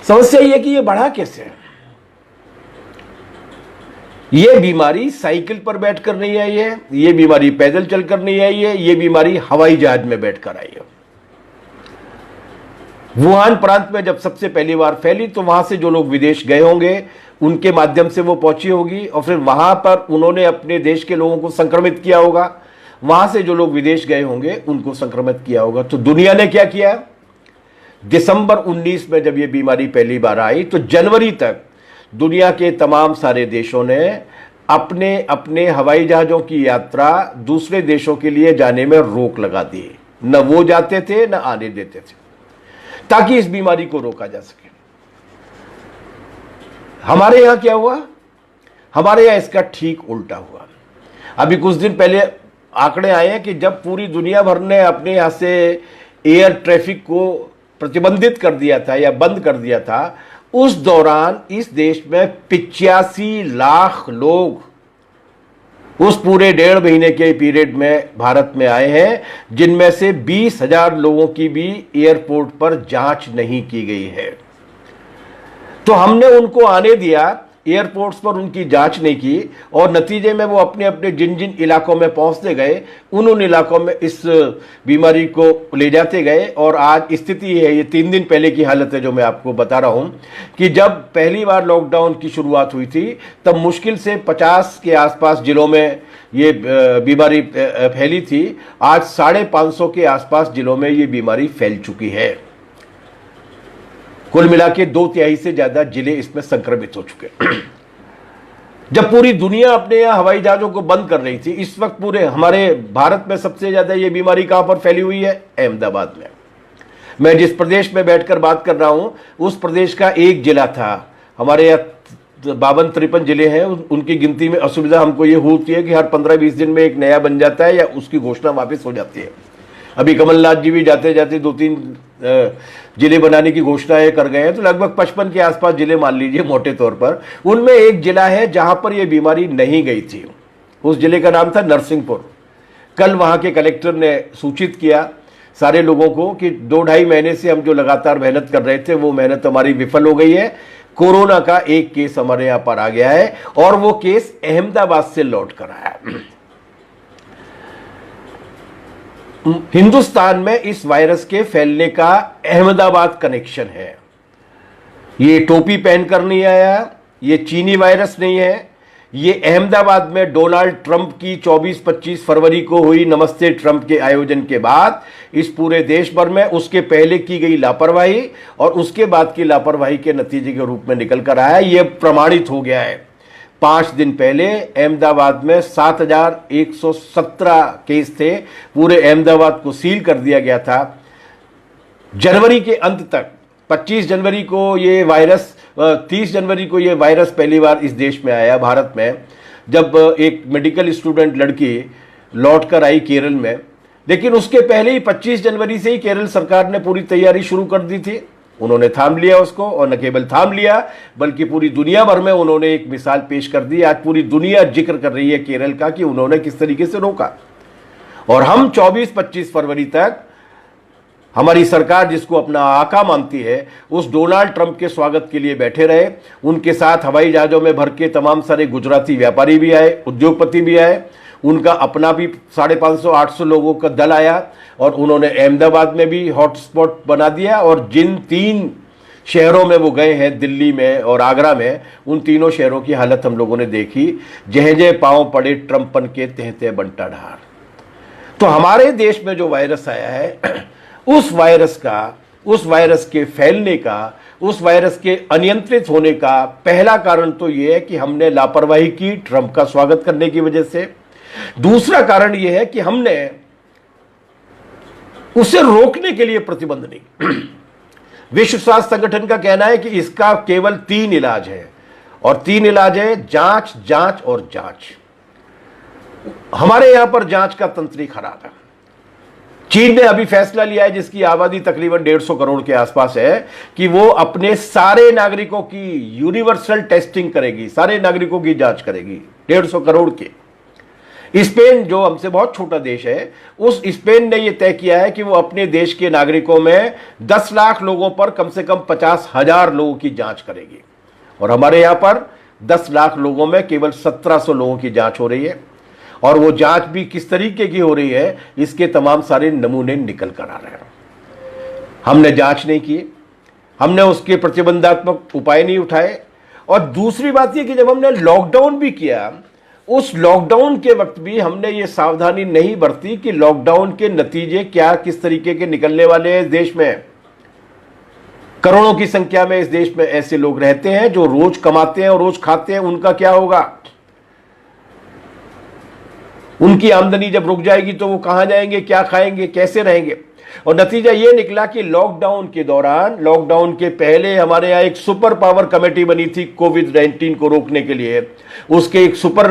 समस्या यह है कि ये बढ़ा कैसे। ये बीमारी साइकिल पर बैठकर नहीं आई है, ये बीमारी पैदल चलकर नहीं आई है, ये बीमारी हवाई जहाज में बैठकर आई है। वुहान प्रांत में जब सबसे पहली बार फैली तो वहां से जो लोग विदेश गए होंगे उनके माध्यम से वो पहुंची होगी, और फिर वहां पर उन्होंने अपने देश के लोगों को संक्रमित किया होगा, वहां से जो लोग विदेश गए होंगे उनको संक्रमित किया होगा। तो दुनिया ने क्या किया, दिसंबर 19 में जब ये बीमारी पहली बार आई तो जनवरी तक दुनिया के तमाम सारे देशों ने अपने अपने हवाई जहाजों की यात्रा दूसरे देशों के लिए जाने में रोक लगा दी। न वो जाते थे न आने देते थे, ताकि इस बीमारी को रोका जा सके। हमारे यहां क्या हुआ, हमारे यहां इसका ठीक उल्टा हुआ। अभी कुछ दिन पहले आंकड़े आए हैं कि जब पूरी दुनिया भर ने अपने यहां से एयर ट्रैफिक को प्रतिबंधित कर दिया था या बंद कर दिया था, उस दौरान इस देश में 85 लाख लोग उस पूरे 1.5 महीने के पीरियड में भारत में आए हैं, जिनमें से 20,000 लोगों की भी एयरपोर्ट पर जांच नहीं की गई है। तो हमने उनको आने दिया, एयरपोर्ट्स पर उनकी जांच नहीं की, और नतीजे में वो अपने अपने जिन जिन इलाकों में पहुंचते गए उन इलाकों में इस बीमारी को ले जाते गए। और आज स्थिति है, ये 3 दिन पहले की हालत है जो मैं आपको बता रहा हूं, कि जब पहली बार लॉकडाउन की शुरुआत हुई थी तब मुश्किल से 50 के आसपास जिलों में ये बीमारी फैली थी। आज 550 के आसपास जिलों में ये बीमारी फैल चुकी है। कुल मिला के 2/3 से ज्यादा जिले इसमें संक्रमित हो चुके। जब पूरी दुनिया अपने यहां हवाई जहाजों को बंद कर रही थी, इस वक्त पूरे हमारे भारत में सबसे ज्यादा यह बीमारी कहां पर फैली हुई है, अहमदाबाद में। मैं जिस प्रदेश में बैठकर बात कर रहा हूं उस प्रदेश का एक जिला था, हमारे यहाँ 52-53 जिले हैं, उनकी गिनती में असुविधा हमको ये होती है कि हर 15-20 दिन में एक नया बन जाता है या उसकी घोषणा वापस हो जाती है। अभी कमलनाथ जी भी जाते जाते 2-3 जिले बनाने की घोषणाएं कर गए हैं, तो लगभग 55 के आसपास जिले मान लीजिए मोटे तौर पर। उनमें एक जिला है जहां पर यह बीमारी नहीं गई थी, उस जिले का नाम था नरसिंहपुर। कल वहां के कलेक्टर ने सूचित किया सारे लोगों को कि 2-2.5 महीने से हम जो लगातार मेहनत कर रहे थे वो मेहनत हमारी विफल हो गई है। कोरोना का एक केस हमारे यहां पर आ गया है और वो केस अहमदाबाद से लौट कर आया। हिंदुस्तान में इस वायरस के फैलने का अहमदाबाद कनेक्शन है। ये टोपी पहनकर नहीं आया, ये चीनी वायरस नहीं है, ये अहमदाबाद में डोनाल्ड ट्रंप की 24-25 फरवरी को हुई नमस्ते ट्रंप के आयोजन के बाद इस पूरे देश भर में उसके पहले की गई लापरवाही और उसके बाद की लापरवाही के नतीजे के रूप में निकल कर आया। यह प्रमाणित हो गया है। 5 दिन पहले अहमदाबाद में 7,117 केस थे, पूरे अहमदाबाद को सील कर दिया गया था। जनवरी के अंत तक 25 जनवरी को ये वायरस 30 जनवरी को ये वायरस पहली बार इस देश में आया भारत में, जब एक मेडिकल स्टूडेंट लड़की लौट कर आई केरल में। लेकिन उसके पहले ही 25 जनवरी से ही केरल सरकार ने पूरी तैयारी शुरू कर दी थी। उन्होंने थाम लिया उसको, और न केवल थाम लिया बल्कि पूरी दुनिया भर में उन्होंने एक मिसाल पेश कर दी। आज पूरी दुनिया जिक्र कर रही है केरल का कि उन्होंने किस तरीके से रोका। और हम 24-25 फरवरी तक हमारी सरकार, जिसको अपना आका मानती है, उस डोनाल्ड ट्रंप के स्वागत के लिए बैठे रहे। उनके साथ हवाई जहाजों में भर के तमाम सारे गुजराती व्यापारी भी आए, उद्योगपति भी आए, उनका अपना भी 550-800 लोगों का दल आया और उन्होंने अहमदाबाद में भी हॉटस्पॉट बना दिया। और जिन 3 शहरों में वो गए हैं, दिल्ली में और आगरा में, उन तीनों शहरों की हालत हम लोगों ने देखी। जह जह पांव पड़े ट्रंपन के तहते बंटा ढार। तो हमारे देश में जो वायरस आया है, उस वायरस के फैलने का, उस वायरस के अनियंत्रित होने का पहला कारण तो यह है कि हमने लापरवाही की ट्रंप का स्वागत करने की वजह से। दूसरा कारण यह है कि हमने उसे रोकने के लिए प्रतिबंध नहीं। विश्व स्वास्थ्य संगठन का कहना है कि इसका केवल 3 इलाज है, और 3 इलाज है जांच, जांच और जांच। हमारे यहां पर जांच का तंत्र ही खराब है। चीन ने अभी फैसला लिया है, जिसकी आबादी तकरीबन 150 करोड़ के आसपास है, कि वो अपने सारे नागरिकों की यूनिवर्सल टेस्टिंग करेगी, सारे नागरिकों की जांच करेगी, 150 करोड़ के। स्पेन जो हमसे बहुत छोटा देश है, उस स्पेन ने यह तय किया है कि वो अपने देश के नागरिकों में 10 लाख लोगों पर कम से कम 50,000 लोगों की जांच करेगी, और हमारे यहां पर 10 लाख लोगों में केवल 1700 लोगों की जांच हो रही है। और वो जांच भी किस तरीके की हो रही है, इसके तमाम सारे नमूने निकल कर आ रहे हैं। हमने जांच नहीं की, हमने उसके प्रतिबंधात्मक उपाय नहीं उठाए। और दूसरी बात यह कि जब हमने लॉकडाउन भी किया, उस लॉकडाउन के वक्त भी हमने ये सावधानी नहीं बरती कि लॉकडाउन के नतीजे क्या किस तरीके के निकलने वाले हैं। इस देश में करोड़ों की संख्या में इस देश में ऐसे लोग रहते हैं जो रोज कमाते हैं और रोज खाते हैं, उनका क्या होगा? उनकी आमदनी जब रुक जाएगी तो वो कहां जाएंगे, क्या खाएंगे, कैसे रहेंगे? और नतीजा ये निकला कि लॉकडाउन के दौरान, लॉकडाउन के पहले हमारे यहां एक सुपर पावर कमेटी बनी थी कोविड-19 को रोकने के लिए। उसके एक सुपर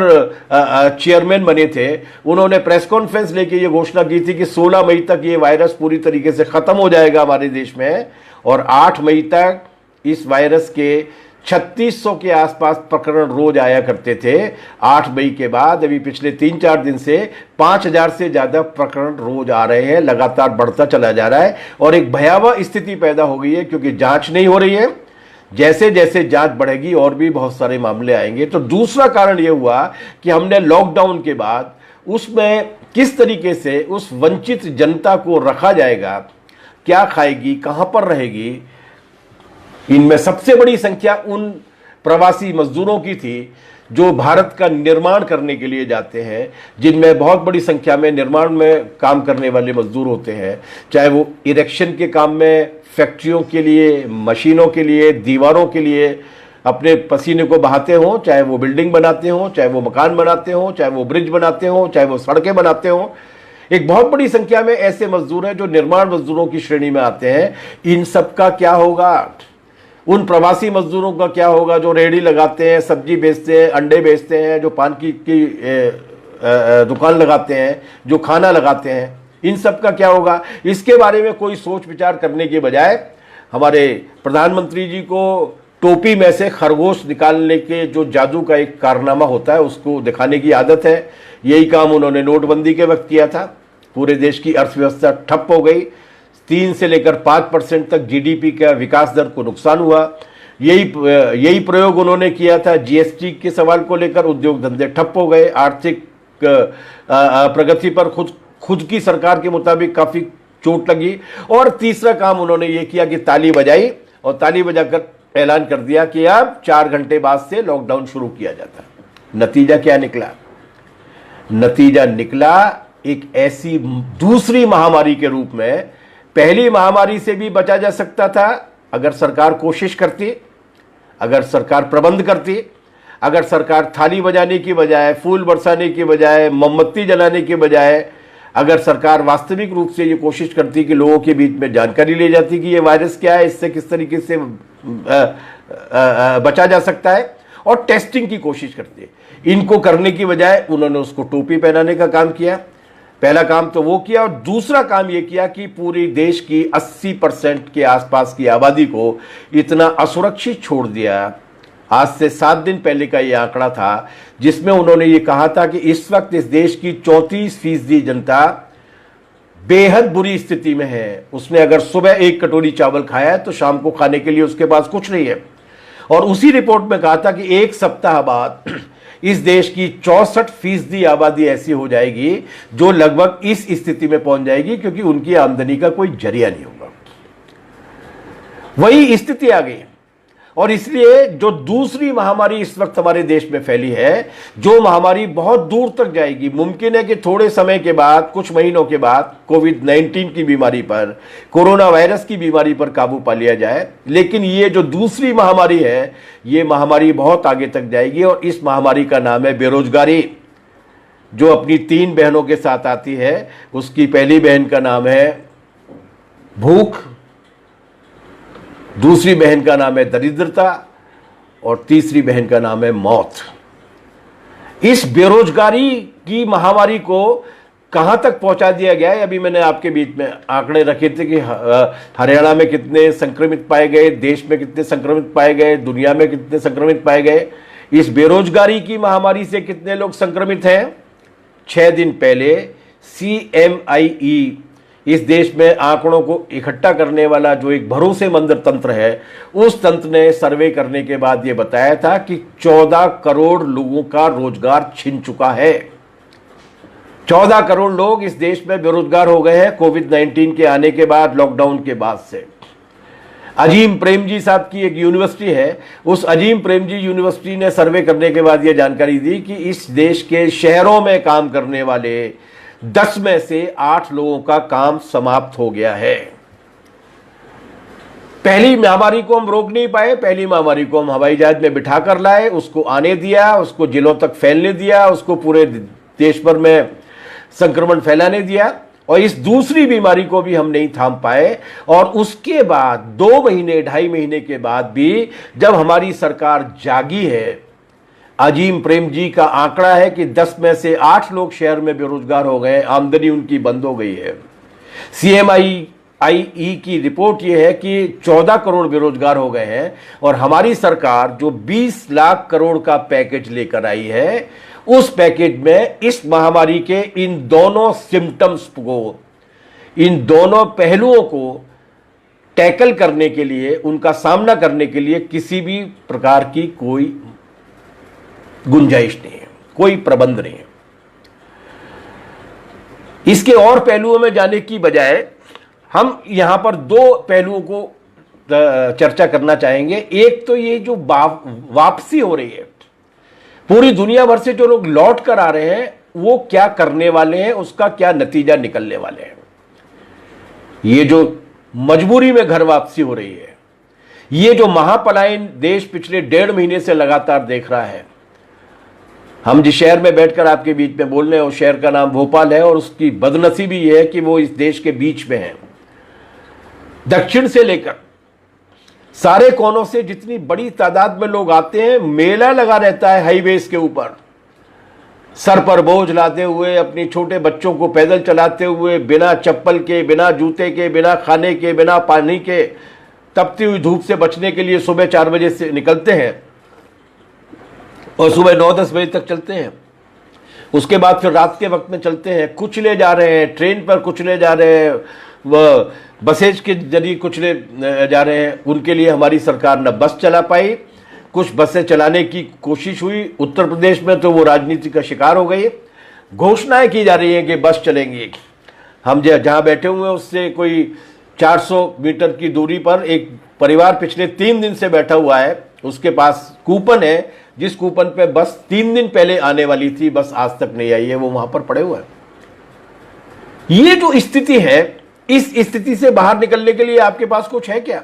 चेयरमैन बने थे। उन्होंने प्रेस कॉन्फ्रेंस लेके ये घोषणा की थी कि 16 मई तक ये वायरस पूरी तरीके से खत्म हो जाएगा हमारे देश में, और 8 मई तक इस वायरस के 3600 के आसपास प्रकरण रोज आया करते थे। 8 मई के बाद अभी पिछले 3-4 दिन से 5000 से ज्यादा प्रकरण रोज आ रहे हैं, लगातार बढ़ता चला जा रहा है। और एक भयावह स्थिति पैदा हो गई है क्योंकि जांच नहीं हो रही है। जैसे जैसे जांच बढ़ेगी और भी बहुत सारे मामले आएंगे। तो दूसरा कारण यह हुआ कि हमने लॉकडाउन के बाद उसमें किस तरीके से उस वंचित जनता को रखा जाएगा, क्या खाएगी, कहां पर रहेगी। इनमें सबसे बड़ी संख्या उन प्रवासी मजदूरों की थी जो भारत का निर्माण करने के लिए जाते हैं, जिनमें बहुत बड़ी संख्या में निर्माण में काम करने वाले मजदूर होते हैं, चाहे वो इरेक्शन के काम में, फैक्ट्रियों के लिए, मशीनों के लिए, दीवारों के लिए अपने पसीने को बहाते हों, चाहे वो बिल्डिंग बनाते हों, चाहे वो मकान बनाते हों, चाहे वो ब्रिज बनाते हों, चाहे वो सड़कें बनाते हों। एक बहुत बड़ी संख्या में ऐसे मजदूर हैं जो निर्माण मजदूरों की श्रेणी में आते हैं। इन सब का क्या होगा? उन प्रवासी मजदूरों का क्या होगा जो रेहड़ी लगाते हैं, सब्जी बेचते हैं, अंडे बेचते हैं, जो पान की दुकान लगाते हैं, जो खाना लगाते हैं, इन सब का क्या होगा? इसके बारे में कोई सोच विचार करने के बजाय हमारे प्रधानमंत्री जी को टोपी में से खरगोश निकालने के जो जादू का एक कारनामा होता है उसको दिखाने की आदत है। यही काम उन्होंने नोटबंदी के वक्त किया था। पूरे देश की अर्थव्यवस्था ठप हो गई, 3 से लेकर 5% तक जीडीपी का विकास दर को नुकसान हुआ। यही प्रयोग उन्होंने किया था जीएसटी के सवाल को लेकर। उद्योग धंधे ठप हो गए, आर्थिक प्रगति पर खुद की सरकार के मुताबिक काफी चोट लगी। और तीसरा काम उन्होंने ये किया कि ताली बजाई, और ताली बजाकर ऐलान कर दिया कि अब 4 घंटे बाद से लॉकडाउन शुरू किया जाता। नतीजा क्या निकला? नतीजा निकला एक ऐसी दूसरी महामारी के रूप में। पहली महामारी से भी बचा जा सकता था अगर सरकार कोशिश करती, अगर सरकार प्रबंध करती, अगर सरकार थाली बजाने की बजाय, फूल बरसाने की बजाय, मोमबत्ती जलाने की बजाय, अगर सरकार वास्तविक रूप से ये कोशिश करती कि लोगों के बीच में जानकारी ले जाती कि ये वायरस क्या है, इससे किस तरीके से बचा जा सकता है, और टेस्टिंग की कोशिश करती है। इनको करने की बजाय उन्होंने उसको टोपी पहनाने का काम किया। पहला काम तो वो किया, और दूसरा काम ये किया कि पूरी देश की 80% के आसपास की आबादी को इतना असुरक्षित छोड़ दिया। आज से 7 दिन पहले का ये आंकड़ा था जिसमें उन्होंने ये कहा था कि इस वक्त इस देश की 34% जनता बेहद बुरी स्थिति में है। उसने अगर सुबह 1 कटोरी चावल खाया है तो शाम को खाने के लिए उसके पास कुछ नहीं है। और उसी रिपोर्ट में कहा था कि 1 सप्ताह बाद इस देश की 64% आबादी ऐसी हो जाएगी जो लगभग इस स्थिति में पहुंच जाएगी, क्योंकि उनकी आमदनी का कोई जरिया नहीं होगा। वही स्थिति आ गई। और इसलिए जो दूसरी महामारी इस वक्त हमारे देश में फैली है, जो महामारी बहुत दूर तक जाएगी, मुमकिन है कि थोड़े समय के बाद, कुछ महीनों के बाद कोविड-19 की बीमारी पर, कोरोना वायरस की बीमारी पर काबू पा लिया जाए। लेकिन ये जो दूसरी महामारी है, ये महामारी बहुत आगे तक जाएगी, और इस महामारी का नाम है बेरोजगारी, जो अपनी 3 बहनों के साथ आती है। उसकी पहली बहन का नाम है भूख, दूसरी बहन का नाम है दरिद्रता, और तीसरी बहन का नाम है मौत। इस बेरोजगारी की महामारी को कहां तक पहुंचा दिया गया है? अभी मैंने आपके बीच में आंकड़े रखे थे कि हरियाणा में कितने संक्रमित पाए गए, देश में कितने संक्रमित पाए गए, दुनिया में कितने संक्रमित पाए गए। इस बेरोजगारी की महामारी से कितने लोग संक्रमित हैं? 6 दिन पहले CMIE, इस देश में आंकड़ों को इकट्ठा करने वाला जो एक भरोसेमंद तंत्र है, उस तंत्र ने सर्वे करने के बाद यह बताया था कि 14 करोड़ लोगों का रोजगार छिन चुका है। 14 करोड़ लोग इस देश में बेरोजगार हो गए हैं कोविड-19 के आने के बाद, लॉकडाउन के बाद से। अजीम प्रेमजी साहब की एक यूनिवर्सिटी है, उस अजीम प्रेमजी यूनिवर्सिटी ने सर्वे करने के बाद यह जानकारी दी कि इस देश के शहरों में काम करने वाले 10 में से 8 लोगों का काम समाप्त हो गया है। पहली महामारी को हम रोक नहीं पाए, पहली महामारी को हम हवाई जहाज में बिठा कर लाए, उसको आने दिया, उसको जिलों तक फैलने दिया, उसको पूरे देश भर में संक्रमण फैलाने दिया, और इस दूसरी बीमारी को भी हम नहीं थाम पाए। और उसके बाद 2 महीने 2.5 महीने के बाद भी जब हमारी सरकार जागी है, अजीम प्रेम जी का आंकड़ा है कि 10 में से 8 लोग शहर में बेरोजगार हो गए, आमदनी उनकी बंद हो गई है। CMIE की रिपोर्ट यह है कि 14 करोड़ बेरोजगार हो गए हैं, और हमारी सरकार जो 20 लाख करोड़ का पैकेज लेकर आई है, उस पैकेज में इस महामारी के इन दोनों सिम्टम्स को, इन दोनों पहलुओं को टैकल करने के लिए, उनका सामना करने के लिए किसी भी प्रकार की कोई गुंजाइश नहीं है, कोई प्रबंध नहीं है। इसके और पहलुओं में जाने की बजाय हम यहां पर 2 पहलुओं को चर्चा करना चाहेंगे। एक तो ये जो वापसी हो रही है, पूरी दुनिया भर से जो लोग लौट कर आ रहे हैं, वो क्या करने वाले हैं, उसका क्या नतीजा निकलने वाले हैं। ये जो मजबूरी में घर वापसी हो रही है, ये जो महापलायन देश पिछले 1.5 महीने से लगातार देख रहा है। हम जिस शहर में बैठकर आपके बीच में बोल रहे हैं, उस शहर का नाम भोपाल है, और उसकी बदनसीबी यह है कि वो इस देश के बीच में है। दक्षिण से लेकर सारे कोनों से जितनी बड़ी तादाद में लोग आते हैं, मेला लगा रहता है हाईवेज के ऊपर, सर पर बोझ लाते हुए, अपने छोटे बच्चों को पैदल चलाते हुए, बिना चप्पल के, बिना जूते के, बिना खाने के, बिना पानी के, तपती हुई धूप से बचने के लिए सुबह 4 बजे से निकलते हैं और सुबह 9-10 बजे तक चलते हैं। उसके बाद फिर रात के वक्त में चलते हैं, कुछ ले जा रहे हैं, ट्रेन पर कुछ ले जा रहे हैं, वह बसेज के जरिए कुछ ले जा रहे हैं। उनके लिए हमारी सरकार न बस चला पाई, कुछ बसें चलाने की कोशिश हुई, उत्तर प्रदेश में तो वो राजनीति का शिकार हो गई। घोषणाएं की जा रही हैं कि बस चलेंगी। हम जहां बैठे हुए हैं उससे कोई 400 मीटर की दूरी पर एक परिवार पिछले 3 दिन से बैठा हुआ है, उसके पास कूपन है, जिस कूपन पे बस 3 दिन पहले आने वाली थी, बस आज तक नहीं आई है, वो वहां पर पड़े हुए हैं। ये जो स्थिति है, इस स्थिति से बाहर निकलने के लिए आपके पास कुछ है क्या?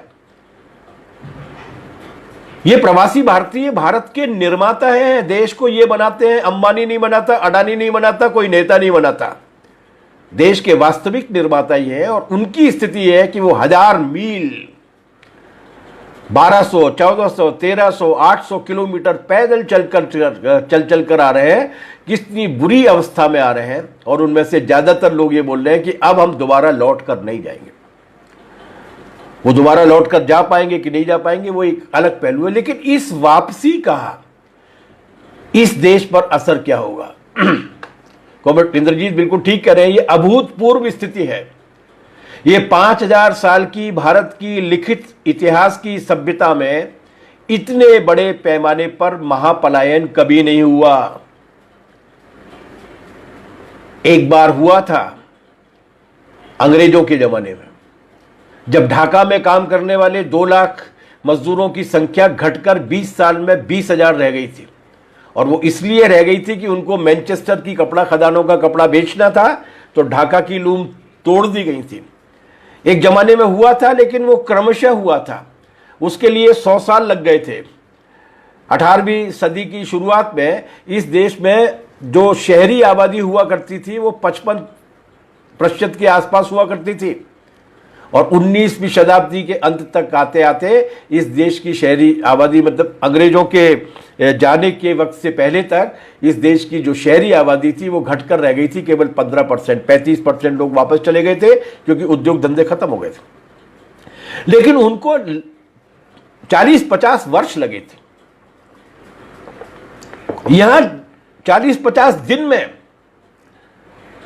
ये प्रवासी भारतीय भारत के निर्माता हैं, देश को ये बनाते हैं। अंबानी नहीं बनाता, अडानी नहीं बनाता, कोई नेता नहीं बनाता। देश के वास्तविक निर्माता ये है, और उनकी स्थिति है कि वो 1000 मील, 1200, 1400, 1300, 800 किलोमीटर पैदल चल कर आ रहे हैं। कितनी बुरी अवस्था में आ रहे हैं, और उनमें से ज्यादातर लोग ये बोल रहे हैं कि अब हम दोबारा लौट कर नहीं जाएंगे। वो दोबारा लौट कर जा पाएंगे कि नहीं जा पाएंगे, वो एक अलग पहलू है। लेकिन इस वापसी का इस देश पर असर क्या होगा? कॉमरेड इंद्रजीत बिल्कुल ठीक कह रहे हैं, ये अभूतपूर्व स्थिति है। ये 5000 साल की भारत की लिखित इतिहास की सभ्यता में इतने बड़े पैमाने पर महापलायन कभी नहीं हुआ। एक बार हुआ था अंग्रेजों के जमाने में, जब ढाका में काम करने वाले 2 लाख मजदूरों की संख्या घटकर 20 साल में 20,000 रह गई थी। और वो इसलिए रह गई थी कि उनको मैनचेस्टर की कपड़ा खदानों का कपड़ा बेचना था, तो ढाका की लूम तोड़ दी गई थी। एक जमाने में हुआ था, लेकिन वो क्रमशः हुआ था, उसके लिए 100 साल लग गए थे। 18वीं सदी की शुरुआत में इस देश में जो शहरी आबादी हुआ करती थी वो 55% के आसपास हुआ करती थी, और 19वीं शताब्दी के अंत तक आते आते इस देश की शहरी आबादी, मतलब अंग्रेजों के जाने के वक्त से पहले तक इस देश की जो शहरी आबादी थी वो घटकर रह गई थी केवल 15%। 35% लोग वापस चले गए थे क्योंकि उद्योग धंधे खत्म हो गए थे। लेकिन उनको 40-50 वर्ष लगे थे। यहां 40-50 दिन में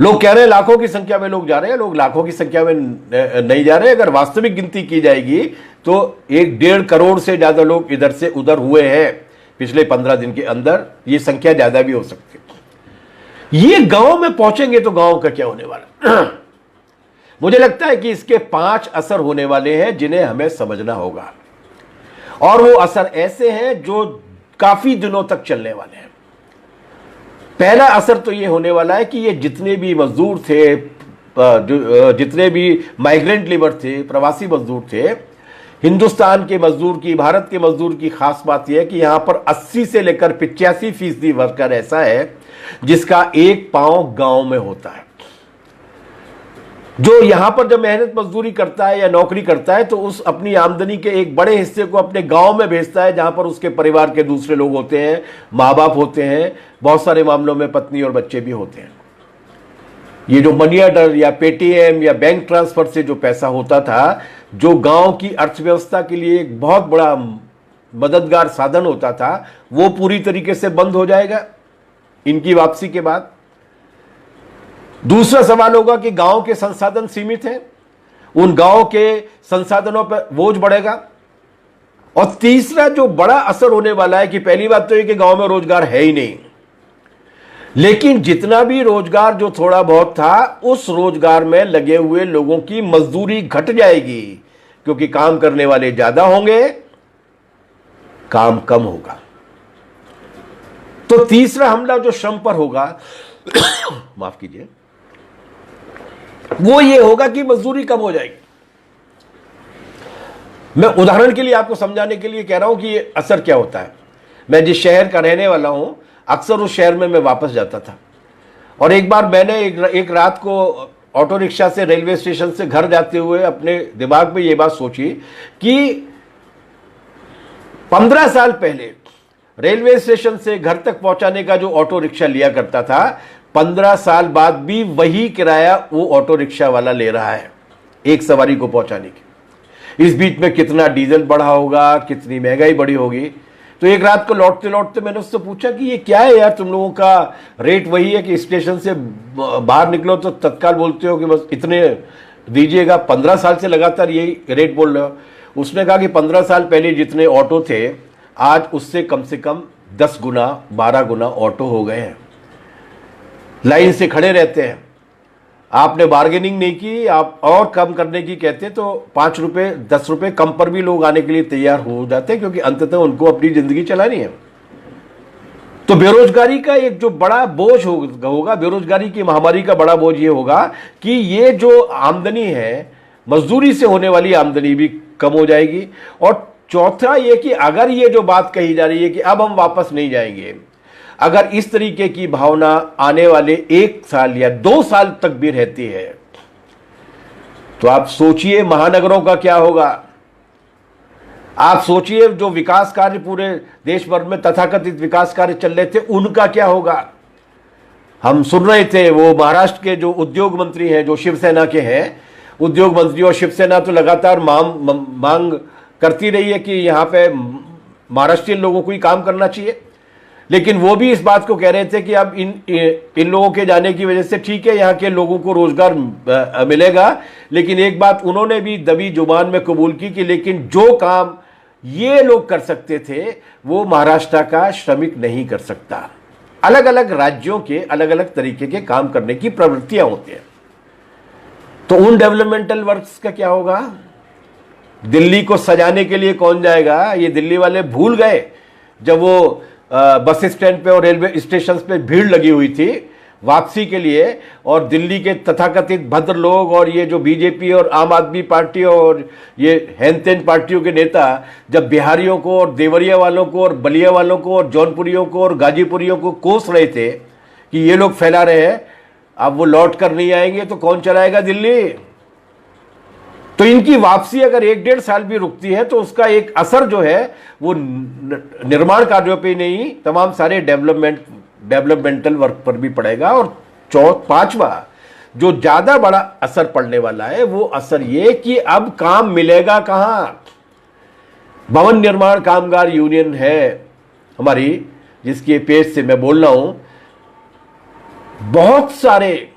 लोग कह रहे हैं लाखों की संख्या में लोग जा रहे हैं, लोग लाखों की संख्या में नहीं जा रहे। अगर वास्तविक गिनती की जाएगी तो 1-1.5 करोड़ से ज्यादा लोग इधर से उधर हुए हैं पिछले 15 दिन के अंदर। ये संख्या ज्यादा भी हो सकती है। ये गांव में पहुंचेंगे तो गांव का क्या होने वाला मुझे लगता है कि इसके 5 असर होने वाले हैं जिन्हें हमें समझना होगा, और वो असर ऐसे हैं जो काफी दिनों तक चलने वाले हैं। पहला असर तो ये होने वाला है कि ये जितने भी मजदूर थे, जितने भी माइग्रेंट लेबर थे, प्रवासी मजदूर थे, हिंदुस्तान के मजदूर की, भारत के मजदूर की खास बात यह है कि यहां पर 80 से लेकर 85% वर्कर ऐसा है जिसका एक पांव गांव में होता है। जो यहां पर जब मेहनत मजदूरी करता है या नौकरी करता है तो उस अपनी आमदनी के एक बड़े हिस्से को अपने गांव में भेजता है, जहां पर उसके परिवार के दूसरे लोग होते हैं, माँ बाप होते हैं, बहुत सारे मामलों में पत्नी और बच्चे भी होते हैं। ये जो मनी ऑर्डर या पेटीएम या बैंक ट्रांसफर से जो पैसा होता था, जो गांव की अर्थव्यवस्था के लिए एक बहुत बड़ा मददगार साधन होता था, वो पूरी तरीके से बंद हो जाएगा इनकी वापसी के बाद। दूसरा सवाल होगा कि गांव के संसाधन सीमित हैं, उन गांव के संसाधनों पर बोझ बढ़ेगा। और तीसरा जो बड़ा असर होने वाला है कि पहली बात तो ये कि गांव में रोजगार है ही नहीं, लेकिन जितना भी रोजगार जो थोड़ा बहुत था उस रोजगार में लगे हुए लोगों की मजदूरी घट जाएगी, क्योंकि काम करने वाले ज्यादा होंगे, काम कम होगा। तो तीसरा हमला जो श्रम पर होगा माफ कीजिए, वो ये होगा कि मजदूरी कम हो जाएगी। मैं उदाहरण के लिए आपको समझाने के लिए कह रहा हूं कि ये असर क्या होता है। मैं जिस शहर का रहने वाला हूं, अक्सर उस शहर में मैं वापस जाता था, और एक बार मैंने एक रात को ऑटो रिक्शा से रेलवे स्टेशन से घर जाते हुए अपने दिमाग में ये बात सोची कि 15 साल पहले रेलवे स्टेशन से घर तक पहुंचाने का जो ऑटो रिक्शा लिया करता था, 15 साल बाद भी वही किराया वो ऑटो रिक्शा वाला ले रहा है एक सवारी को पहुंचाने की। इस बीच में कितना डीजल बढ़ा होगा, कितनी महंगाई बढ़ी होगी। तो एक रात को लौटते लौटते मैंने उससे पूछा कि ये क्या है यार, तुम लोगों का रेट वही है कि स्टेशन से बाहर निकलो तो तत्काल बोलते हो कि बस इतने दीजिएगा, 15 साल से लगातार यही रेट बोल रहे हो। उसने कहा कि 15 साल पहले जितने ऑटो थे आज उससे कम से कम 10 गुना 12 गुना ऑटो हो गए हैं, लाइन से खड़े रहते हैं। आपने बार्गेनिंग नहीं की, आप और कम करने की कहते तो 5 रुपए 10 रुपए कम पर भी लोग आने के लिए तैयार हो जाते हैं, क्योंकि अंततः उनको अपनी जिंदगी चलानी है। तो बेरोजगारी का एक जो बड़ा बोझ होगा, बेरोजगारी की महामारी का बड़ा बोझ ये होगा कि ये जो आमदनी है, मजदूरी से होने वाली आमदनी भी कम हो जाएगी। और चौथा ये कि अगर ये जो बात कही जा रही है कि अब हम वापस नहीं जाएंगे, अगर इस तरीके की भावना आने वाले 1 साल या 2 साल तक भी रहती है, तो आप सोचिए महानगरों का क्या होगा। आप सोचिए जो विकास कार्य पूरे देश भर में तथाकथित विकास कार्य चल रहे थे उनका क्या होगा। हम सुन रहे थे वो महाराष्ट्र के जो उद्योग मंत्री हैं, जो शिवसेना के हैं, उद्योग मंत्री और शिवसेना तो लगातार मांग करती रही है कि यहां पे महाराष्ट्रीय लोगों को ही काम करना चाहिए, लेकिन वो भी इस बात को कह रहे थे कि अब इन लोगों के जाने की वजह से ठीक है यहाँ के लोगों को रोजगार मिलेगा, लेकिन एक बात उन्होंने भी दबी जुबान में कबूल की कि लेकिन जो काम ये लोग कर सकते थे वो महाराष्ट्र का श्रमिक नहीं कर सकता। अलग अलग राज्यों के अलग अलग तरीके के काम करने की प्रवृत्तियां होती हैं। तो उन डेवलपमेंटल वर्क्स का क्या होगा। दिल्ली को सजाने के लिए कौन जाएगा। ये दिल्ली वाले भूल गए जब वो बस स्टैंड पे और रेलवे स्टेशन पे भीड़ लगी हुई थी वापसी के लिए, और दिल्ली के तथाकथित भद्र लोग और ये जो बीजेपी और आम आदमी पार्टी और ये हैन तैन पार्टियों के नेता जब बिहारियों को और देवरिया वालों को और बलिया वालों को और जौनपुरियों को और गाजीपुरियों को कोस रहे थे कि ये लोग फैला रहे हैं, अब वो लौट कर नहीं आएंगे तो कौन चलाएगा दिल्ली। तो इनकी वापसी अगर 1-1.5 साल भी रुकती है तो उसका एक असर जो है वो निर्माण कार्यों पे नहीं, तमाम सारे डेवलपमेंटल वर्क पर भी पड़ेगा। और पांचवा जो ज्यादा बड़ा असर पड़ने वाला है वो असर ये कि अब काम मिलेगा कहां। भवन निर्माण कामगार यूनियन है हमारी, जिसके पेज से मैं बोल रहा हूं, बहुत सारे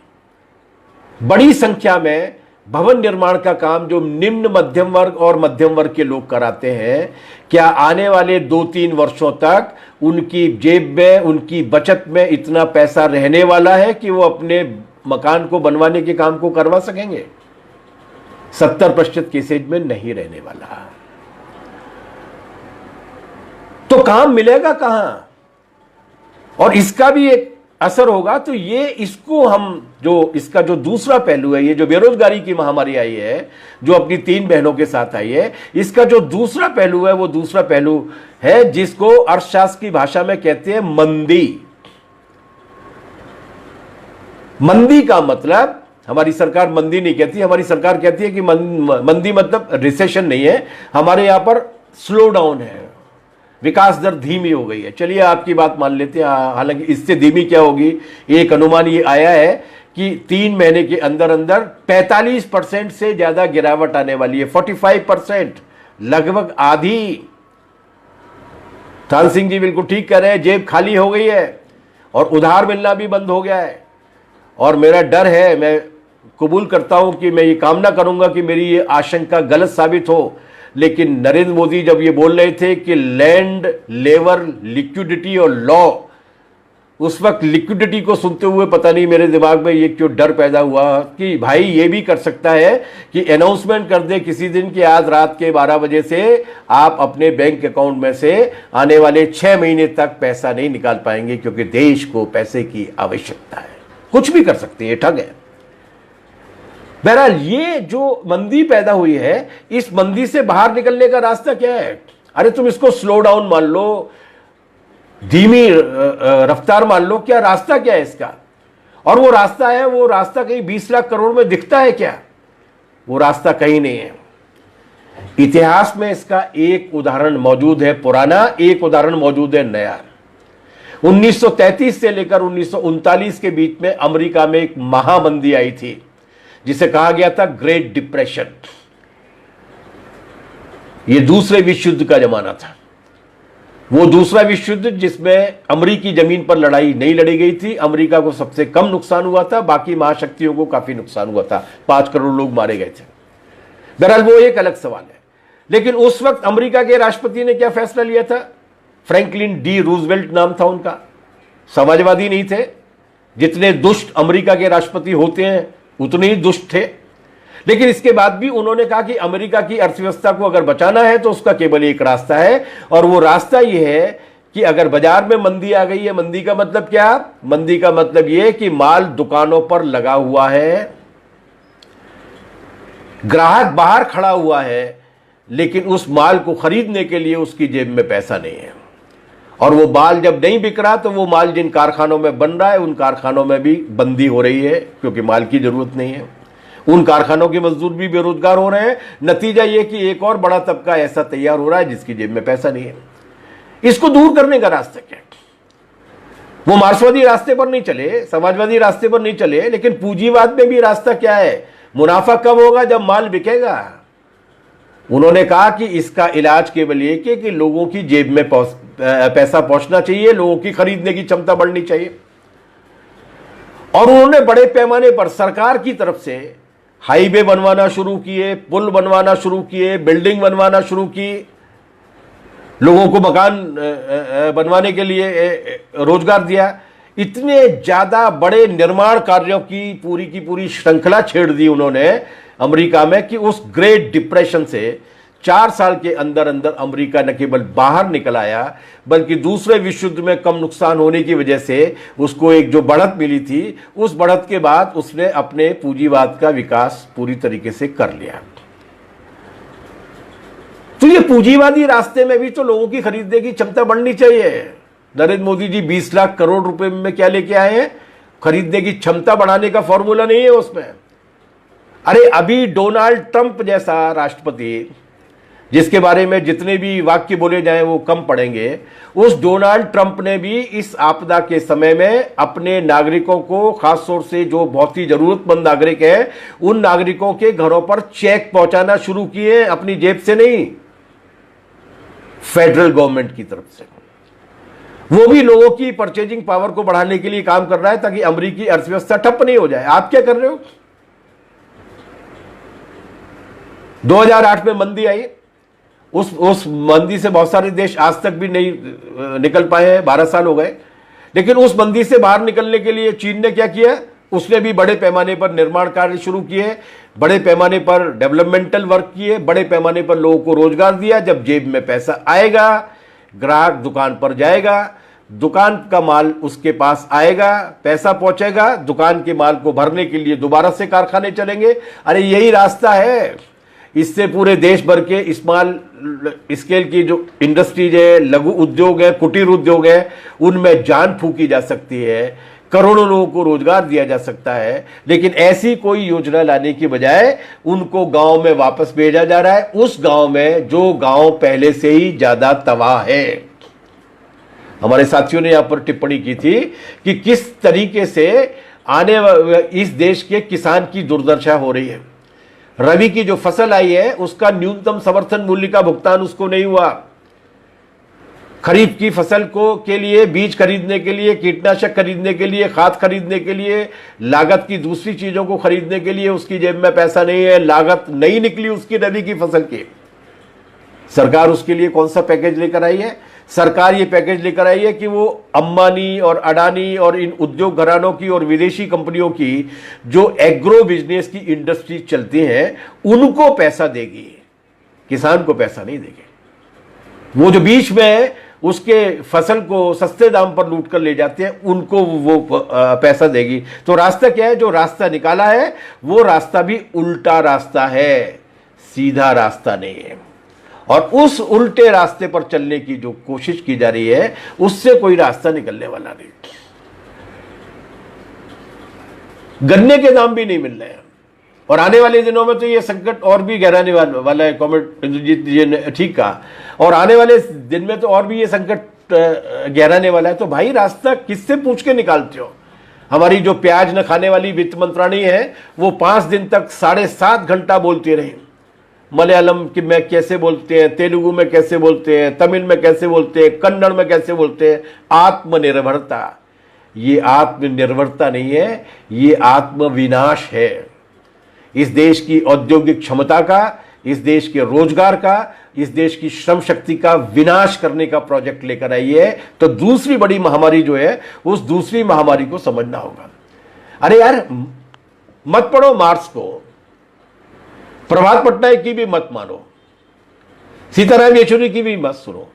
बड़ी संख्या में भवन निर्माण का काम जो निम्न मध्यम वर्ग और मध्यम वर्ग के लोग कराते हैं, क्या आने वाले 2-3 वर्षों तक उनकी जेब में, उनकी बचत में इतना पैसा रहने वाला है कि वो अपने मकान को बनवाने के काम को करवा सकेंगे? 70% केसेज में नहीं रहने वाला। तो काम मिलेगा कहां? और इसका भी एक असर होगा। तो ये इसको हम जो इसका जो दूसरा पहलू है, ये जो बेरोजगारी की महामारी आई है, जो अपनी 3 बहनों के साथ आई है, इसका जो दूसरा पहलू है वो दूसरा पहलू है जिसको अर्थशास्त्र की भाषा में कहते हैं मंदी। मंदी का मतलब, हमारी सरकार मंदी नहीं कहती, हमारी सरकार कहती है कि मंदी मतलब रिसेशन नहीं है, हमारे यहां पर स्लो डाउन है, विकास दर धीमी हो गई है। चलिए आपकी बात मान लेते हैं। हालांकि इससे धीमी क्या होगी, एक अनुमान ये आया है कि 3 महीने के अंदर अंदर 45% से ज्यादा गिरावट आने वाली है। 45%, लगभग आधी। थान सिंह जी बिल्कुल ठीक कह रहे हैं, जेब खाली हो गई है और उधार मिलना भी बंद हो गया है। और मेरा डर है, मैं कबूल करता हूं कि मैं ये कामना करूंगा कि मेरी ये आशंका गलत साबित हो, लेकिन नरेंद्र मोदी जब ये बोल रहे थे कि लैंड, लेबर, लिक्विडिटी और लॉ, उस वक्त लिक्विडिटी को सुनते हुए पता नहीं मेरे दिमाग में ये क्यों डर पैदा हुआ कि भाई ये भी कर सकता है कि अनाउंसमेंट कर दे किसी दिन कि आज रात के 12 बजे से आप अपने बैंक अकाउंट में से आने वाले 6 महीने तक पैसा नहीं निकाल पाएंगे क्योंकि देश को पैसे की आवश्यकता है। कुछ भी कर सकते हैं, ठग है। बहरहाल ये जो मंदी पैदा हुई है, इस मंदी से बाहर निकलने का रास्ता क्या है? अरे तुम इसको स्लो डाउन मान लो, धीमी रफ्तार मान लो, क्या रास्ता क्या है इसका? और वो रास्ता है, वो रास्ता कहीं 20 लाख करोड़ में दिखता है क्या? वो रास्ता कहीं नहीं है। इतिहास में इसका एक उदाहरण मौजूद है पुराना, एक उदाहरण मौजूद है नया। 1933 से लेकर 1939 के बीच में अमेरिका में एक महामंदी आई थी जिसे कहा गया था ग्रेट डिप्रेशन। यह दूसरे विश्व युद्ध का जमाना था। वो दूसरा विश्व युद्ध जिसमें अमेरिकी जमीन पर लड़ाई नहीं लड़ी गई थी, अमेरिका को सबसे कम नुकसान हुआ था, बाकी महाशक्तियों को काफी नुकसान हुआ था, 5 करोड़ लोग मारे गए थे। बहरहाल वो एक अलग सवाल है। लेकिन उस वक्त अमेरिका के राष्ट्रपति ने क्या फैसला लिया था? फ्रैंकलिन डी रूजवेल्ट नाम था उनका, समाजवादी नहीं थे। जितने दुष्ट अमेरिका के राष्ट्रपति होते हैं उतने ही दुष्ट थे। लेकिन इसके बाद भी उन्होंने कहा कि अमेरिका की अर्थव्यवस्था को अगर बचाना है तो उसका केवल एक रास्ता है, और वो रास्ता यह है कि अगर बाजार में मंदी आ गई है, मंदी का मतलब क्या? मंदी का मतलब यह कि माल दुकानों पर लगा हुआ है, ग्राहक बाहर खड़ा हुआ है, लेकिन उस माल को खरीदने के लिए उसकी जेब में पैसा नहीं है। और वो माल जब नहीं बिक रहा तो वो माल जिन कारखानों में बन रहा है उन कारखानों में भी बंदी हो रही है क्योंकि माल की जरूरत नहीं है। उन कारखानों के मजदूर भी बेरोजगार हो रहे हैं। नतीजा ये कि एक और बड़ा तबका ऐसा तैयार हो रहा है जिसकी जेब में पैसा नहीं है। इसको दूर करने का रास्ता क्या है? वो मार्क्सवादी रास्ते पर नहीं चले, समाजवादी रास्ते पर नहीं चले, लेकिन पूंजीवाद में भी रास्ता क्या है? मुनाफा कब होगा? जब माल बिकेगा। उन्होंने कहा कि इसका इलाज केवल ये कि लोगों की जेब में पैसा पहुंचना चाहिए, लोगों की खरीदने की क्षमता बढ़नी चाहिए। और उन्होंने बड़े पैमाने पर सरकार की तरफ से हाईवे बनवाना शुरू किए, पुल बनवाना शुरू किए, बिल्डिंग बनवाना शुरू की, लोगों को मकान बनवाने के लिए रोजगार दिया। इतने ज्यादा बड़े निर्माण कार्यों की पूरी श्रृंखला छेड़ दी उन्होंने अमेरिका में कि उस ग्रेट डिप्रेशन से 4 साल के अंदर अंदर अमेरिका न केवल बाहर निकल आया, बल्कि दूसरे विश्व युद्ध में कम नुकसान होने की वजह से उसको एक जो बढ़त मिली थी, उस बढ़त के बाद उसने अपने पूंजीवाद का विकास पूरी तरीके से कर लिया। तो ये पूंजीवादी रास्ते में भी तो लोगों की खरीदने की क्षमता बढ़नी चाहिए। नरेंद्र मोदी जी 20 लाख करोड़ रुपए में क्या लेके आए हैं? खरीदने की क्षमता बढ़ाने का फॉर्मूला नहीं है उसमें। अरे अभी डोनाल्ड ट्रंप जैसा राष्ट्रपति, जिसके बारे में जितने भी वाक्य बोले जाएं वो कम पड़ेंगे, उस डोनाल्ड ट्रंप ने भी इस आपदा के समय में अपने नागरिकों को, खासतौर से जो बहुत ही जरूरतमंद नागरिक हैं, उन नागरिकों के घरों पर चेक पहुंचाना शुरू किए, अपनी जेब से नहीं, फेडरल गवर्नमेंट की तरफ से। वो भी लोगों की परचेजिंग पावर को बढ़ाने के लिए काम कर रहा है ताकि अमेरिकी अर्थव्यवस्था ठप नहीं हो जाए। आप क्या कर रहे हो? 2008 में मंदी आई, उस मंदी से बहुत सारे देश आज तक भी नहीं निकल पाए हैं, 12 साल हो गए। लेकिन उस मंदी से बाहर निकलने के लिए चीन ने क्या किया, उसने भी बड़े पैमाने पर निर्माण कार्य शुरू किए, बड़े पैमाने पर डेवलपमेंटल वर्क किए, बड़े पैमाने पर लोगों को रोजगार दिया। जब जेब में पैसा आएगा, ग्राहक दुकान पर जाएगा, दुकान का माल उसके पास आएगा, पैसा पहुंचेगा, दुकान के माल को भरने के लिए दोबारा से कारखाने चलेंगे। अरे यही रास्ता है। इससे पूरे देश भर के स्मॉल स्केल की जो इंडस्ट्रीज है, लघु उद्योग है, कुटीर उद्योग है, उनमें जान फूकी जा सकती है, करोड़ों लोगों को रोजगार दिया जा सकता है। लेकिन ऐसी कोई योजना लाने की बजाय उनको गांव में वापस भेजा जा रहा है, उस गांव में जो गांव पहले से ही ज्यादा तबाह है। हमारे साथियों ने यहां पर टिप्पणी की थी कि किस तरीके से इस देश के किसान की दुर्दशा हो रही है। रबी की जो फसल आई है उसका न्यूनतम समर्थन मूल्य का भुगतान उसको नहीं हुआ। खरीफ की फसल को के लिए बीज खरीदने के लिए, कीटनाशक खरीदने के लिए, खाद खरीदने के लिए, लागत की दूसरी चीजों को खरीदने के लिए उसकी जेब में पैसा नहीं है। लागत नहीं निकली उसकी रबी की फसल की। सरकार उसके लिए कौन सा पैकेज लेकर आई है? सरकार ये पैकेज लेकर आई है कि वो अंबानी और अडानी और इन उद्योग घरानों की और विदेशी कंपनियों की जो एग्रो बिजनेस की इंडस्ट्री चलती हैं उनको पैसा देगी, किसान को पैसा नहीं देगी। वो जो बीच में उसके फसल को सस्ते दाम पर लूट कर ले जाते हैं उनको वो पैसा देगी। तो रास्ता क्या है? जो रास्ता निकाला है वो रास्ता भी उल्टा रास्ता है, सीधा रास्ता नहीं है। और उस उल्टे रास्ते पर चलने की जो कोशिश की जा रही है उससे कोई रास्ता निकलने वाला नहीं। गन्ने के दाम भी नहीं मिल रहे हैं और आने वाले दिनों में तो ये संकट और भी गहराने वाला है। कॉमरेड इंद्रजीत जी ने ठीक कहा, और आने वाले दिन में तो और भी ये संकट गहराने वाला है। तो भाई रास्ता किससे पूछ के निकालते हो? हमारी जो प्याज न खाने वाली वित्त मंत्राणी है वो 5 दिन तक 7.5 घंटा बोलती रही। मलयालम में कैसे बोलते हैं, तेलुगु में कैसे बोलते हैं, तमिल में कैसे बोलते हैं, कन्नड़ में कैसे बोलते हैं, आत्मनिर्भरता। ये आत्मनिर्भरता नहीं है, ये आत्मविनाश है। इस देश की औद्योगिक क्षमता का, इस देश के रोजगार का, इस देश की श्रम शक्ति का विनाश करने का प्रोजेक्ट लेकर आई है। तो दूसरी बड़ी महामारी जो है उस दूसरी महामारी को समझना होगा। अरे यार मत पढ़ो मार्क्स को, प्रभात पटनायक की भी मत मानो, सीताराम येचुरी की भी मत सुनो।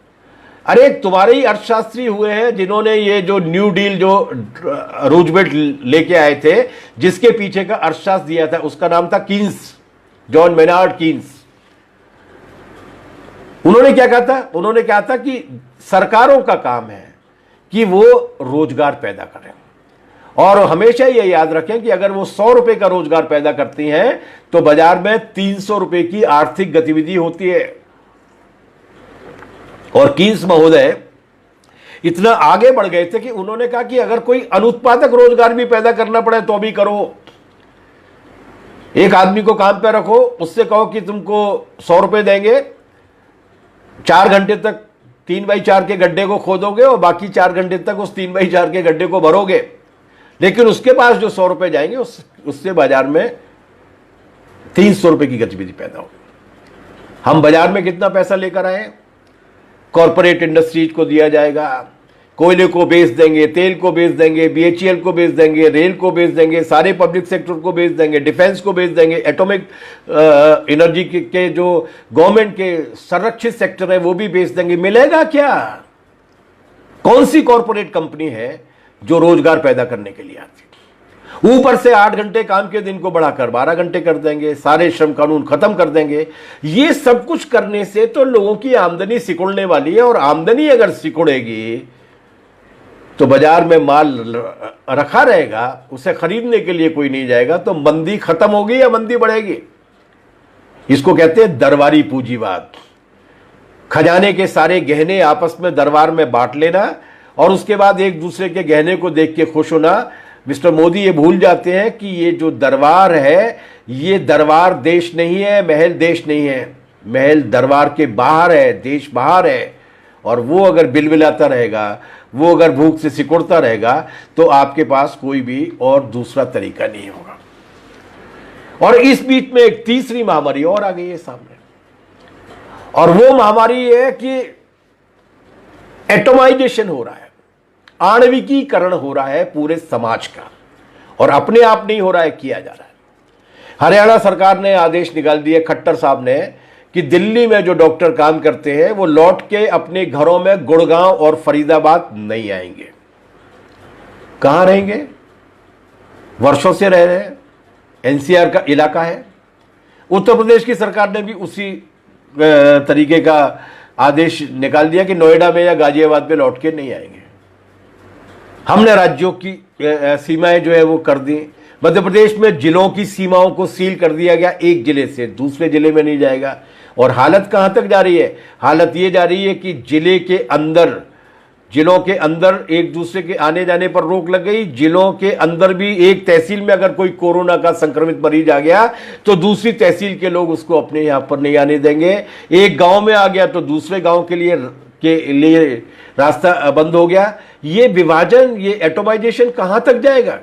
अरे तुम्हारे ही अर्थशास्त्री हुए हैं जिन्होंने ये जो न्यू डील जो रूजवेल्ट लेके आए थे, जिसके पीछे का अर्थशास्त्र दिया था, उसका नाम था कीन्स, जॉन मेनार्ड कीन्स। उन्होंने क्या कहा था? उन्होंने कहा था कि सरकारों का काम है कि वो रोजगार पैदा करें, और हमेशा ये याद रखें कि अगर वो 100 रुपए का रोजगार पैदा करती हैं तो बाजार में 300 रुपए की आर्थिक गतिविधि होती है। और कीन्स महोदय इतना आगे बढ़ गए थे कि उन्होंने कहा कि अगर कोई अनुत्पादक रोजगार भी पैदा करना पड़े तो भी करो। एक आदमी को काम पे रखो, उससे कहो कि तुमको 100 रुपए देंगे, 4 घंटे तक 3x4 के गड्ढे को खोदोगे और बाकी 4 घंटे तक उस 3x4 के गड्ढे को भरोगे, लेकिन उसके पास जो 100 रुपए जाएंगे उससे बाजार में 300 रुपए की गतिविधि पैदा हो। हम बाजार में कितना पैसा लेकर आए? कॉर्पोरेट इंडस्ट्रीज को दिया जाएगा, कोयले को बेच देंगे, तेल को बेच देंगे, बीएचईएल को बेच देंगे, रेल को बेच देंगे, सारे पब्लिक सेक्टर को बेच देंगे, डिफेंस को बेच देंगे, एटॉमिक एनर्जी के जो गवर्नमेंट के संरक्षित सेक्टर है वो भी बेच देंगे। मिलेगा क्या? कौन सी कॉर्पोरेट कंपनी है जो रोजगार पैदा करने के लिए आती? ऊपर से 8 घंटे काम के दिन को बढ़ाकर 12 घंटे कर देंगे, सारे श्रम कानून खत्म कर देंगे। ये सब कुछ करने से तो लोगों की आमदनी सिकुड़ने वाली है, और आमदनी अगर सिकुड़ेगी तो बाजार में माल रखा रहेगा, उसे खरीदने के लिए कोई नहीं जाएगा, तो मंदी खत्म होगी या मंदी बढ़ेगी? इसको कहते हैं दरबारी पूंजीवाद। खजाने के सारे गहने आपस में दरबार में बांट लेना और उसके बाद एक दूसरे के गहने को देख के खुश होना। मिस्टर मोदी ये भूल जाते हैं कि ये जो दरबार है, ये दरबार देश नहीं है, महल देश नहीं है। महल दरबार के बाहर है, देश बाहर है। और वो अगर बिलबिलाता रहेगा, वो अगर भूख से सिकुड़ता रहेगा, तो आपके पास कोई भी और दूसरा तरीका नहीं होगा। और इस बीच में एक तीसरी महामारी और आ गई है सामने, और वो महामारी है कि एटोमाइजेशन हो रहा है, आणविकीकरण हो रहा है पूरे समाज का, और अपने आप नहीं हो रहा है, किया जा रहा है। हरियाणा सरकार ने आदेश निकाल दिए, खट्टर साहब ने, कि दिल्ली में जो डॉक्टर काम करते हैं वो लौट के अपने घरों में गुड़गांव और फरीदाबाद नहीं आएंगे। कहां रहेंगे? वर्षों से रह रहे हैं, एनसीआर का इलाका है। उत्तर प्रदेश की सरकार ने भी उसी तरीके का आदेश निकाल दिया कि नोएडा में या गाजियाबाद में लौट के नहीं आएंगे। हमने राज्यों की सीमाएं जो है वो कर दी। मध्य प्रदेश में जिलों की सीमाओं को सील कर दिया गया, एक जिले से दूसरे जिले में नहीं जाएगा। और हालत कहां तक जा रही है? हालत ये जा रही है कि जिलों के अंदर एक दूसरे के आने जाने पर रोक लग गई। जिलों के अंदर भी एक तहसील में अगर कोई कोरोना का संक्रमित मरीज आ गया तो दूसरी तहसील के लोग उसको अपने यहां पर नहीं आने देंगे। एक गांव में आ गया तो दूसरे गांव के लिए रास्ता बंद हो गया। ये विभाजन, ये एटोमाइजेशन कहां तक जाएगा?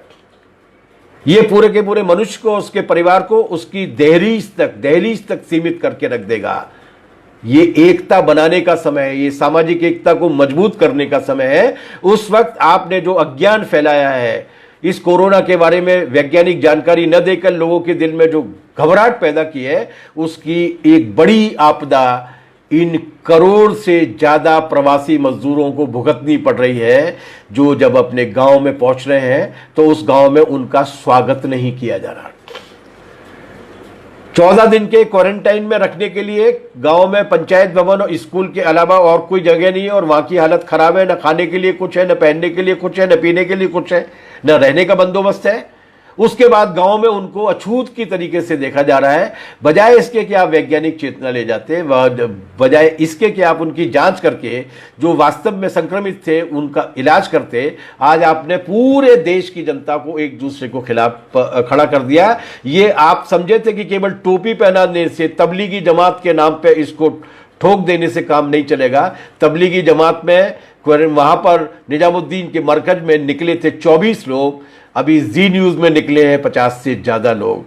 ये पूरे के पूरे मनुष्य को, उसके परिवार को, उसकी दहलीज तक सीमित करके रख देगा। ये एकता बनाने का समय है, ये सामाजिक एकता को मजबूत करने का समय है। उस वक्त आपने जो अज्ञान फैलाया है इस कोरोना के बारे में, वैज्ञानिक जानकारी न देकर लोगों के दिल में जो घबराहट पैदा की है, उसकी एक बड़ी आपदा इन करोड़ से ज्यादा प्रवासी मजदूरों को भुगतनी पड़ रही है, जो जब अपने गांव में पहुंच रहे हैं तो उस गांव में उनका स्वागत नहीं किया जा रहा। 14 दिन के क्वारंटाइन में रखने के लिए गांव में पंचायत भवन और स्कूल के अलावा और कोई जगह नहीं है, और वहां की हालत खराब है। न खाने के लिए कुछ है, न पहनने के लिए कुछ है, न पीने के लिए कुछ है, न रहने का बंदोबस्त है। उसके बाद गांव में उनको अछूत की तरीके से देखा जा रहा है। बजाय इसके कि आप वैज्ञानिक चेतना ले जाते, बजाय इसके कि आप उनकी जांच करके जो वास्तव में संक्रमित थे उनका इलाज करते, आज आपने पूरे देश की जनता को एक दूसरे को खिलाफ खड़ा कर दिया। ये आप समझे थे कि केवल टोपी पहनाने से, तबलीगी जमात के नाम पे इसको ठोक देने से काम नहीं चलेगा। तबलीगी जमात में वहां पर निजामुद्दीन के मरकज में निकले थे 24 लोग, अभी जी न्यूज में निकले हैं 50 से ज्यादा लोग।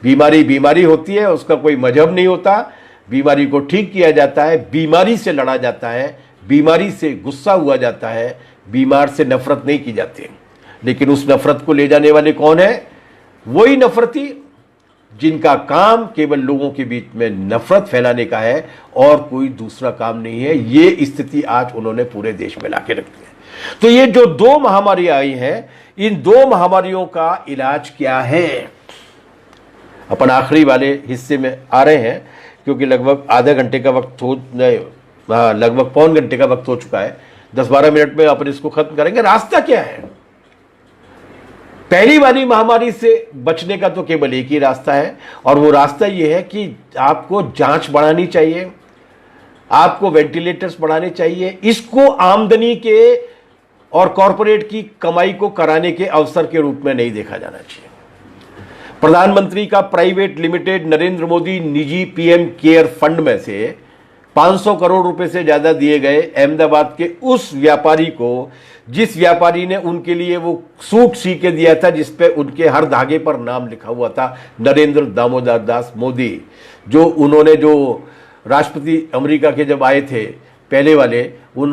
बीमारी होती है, उसका कोई मजहब नहीं होता। बीमारी को ठीक किया जाता है, बीमारी से लड़ा जाता है, बीमारी से गुस्सा हुआ जाता है, बीमार से नफरत नहीं की जाती। लेकिन उस नफरत को ले जाने वाले कौन है? वही नफरती जिनका काम केवल लोगों के बीच में नफरत फैलाने का है और कोई दूसरा काम नहीं है। ये स्थिति आज उन्होंने पूरे देश में लाके रखी है। तो ये जो 2 महामारी आई हैं, इन 2 महामारियों का इलाज क्या है? अपन आखिरी वाले हिस्से में आ रहे हैं, क्योंकि लगभग आधे घंटे का वक्त लगभग पौन घंटे का वक्त हो चुका है। 10-12 मिनट में अपन इसको खत्म करेंगे। रास्ता क्या है? पहली वाली महामारी से बचने का तो केवल एक ही रास्ता है, और वो रास्ता ये है कि आपको जांच बढ़ानी चाहिए, आपको वेंटिलेटर्स बढ़ाने चाहिए। इसको आमदनी के और कॉरपोरेट की कमाई को कराने के अवसर के रूप में नहीं देखा जाना चाहिए। प्रधानमंत्री का प्राइवेट लिमिटेड नरेंद्र मोदी निजी पीएम केयर फंड में से 500 करोड़ रुपए से ज्यादा दिए गए अहमदाबाद के उस व्यापारी को, जिस व्यापारी ने उनके लिए वो सूट सी के दिया था जिसपे उनके हर धागे पर नाम लिखा हुआ था नरेंद्र दामोदर दास मोदी, जो उन्होंने जो राष्ट्रपति अमेरिका के जब आए थे पहले वाले, वो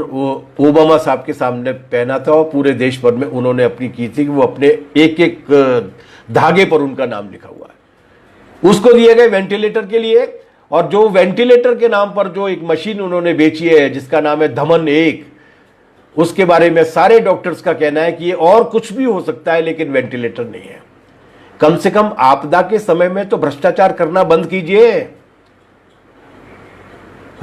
ओबामा साहब के सामने पहना था, और पूरे देश भर में उन्होंने अपनी की थी कि वो अपने एक एक धागे पर उनका नाम लिखा हुआ है। उसको दिए गए वेंटिलेटर के लिए, और जो वेंटिलेटर के नाम पर जो एक मशीन उन्होंने बेची है जिसका नाम है धमन 1, उसके बारे में सारे डॉक्टर्स का कहना है कि ये और कुछ भी हो सकता है लेकिन वेंटिलेटर नहीं है। कम से कम आपदा के समय में तो भ्रष्टाचार करना बंद कीजिए।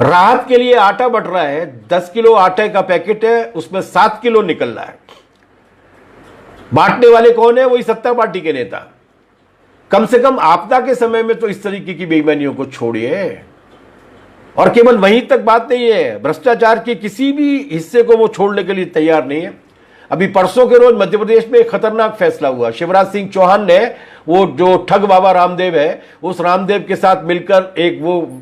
राहत के लिए आटा बट रहा है, 10 किलो आटे का पैकेट है, उसमें 7 किलो निकल रहा है। बांटने वाले कौन है? वही सत्ता पार्टी के नेता। कम से कम आपदा के समय में तो इस तरीके की बेईमानियों को छोड़िए। और केवल वहीं तक बात नहीं है, भ्रष्टाचार के किसी भी हिस्से को वो छोड़ने के लिए तैयार नहीं है। अभी परसों के रोज मध्य प्रदेश में एक खतरनाक फैसला हुआ। शिवराज सिंह चौहान ने, वो जो ठग बाबा रामदेव है, उस रामदेव के साथ मिलकर एक वो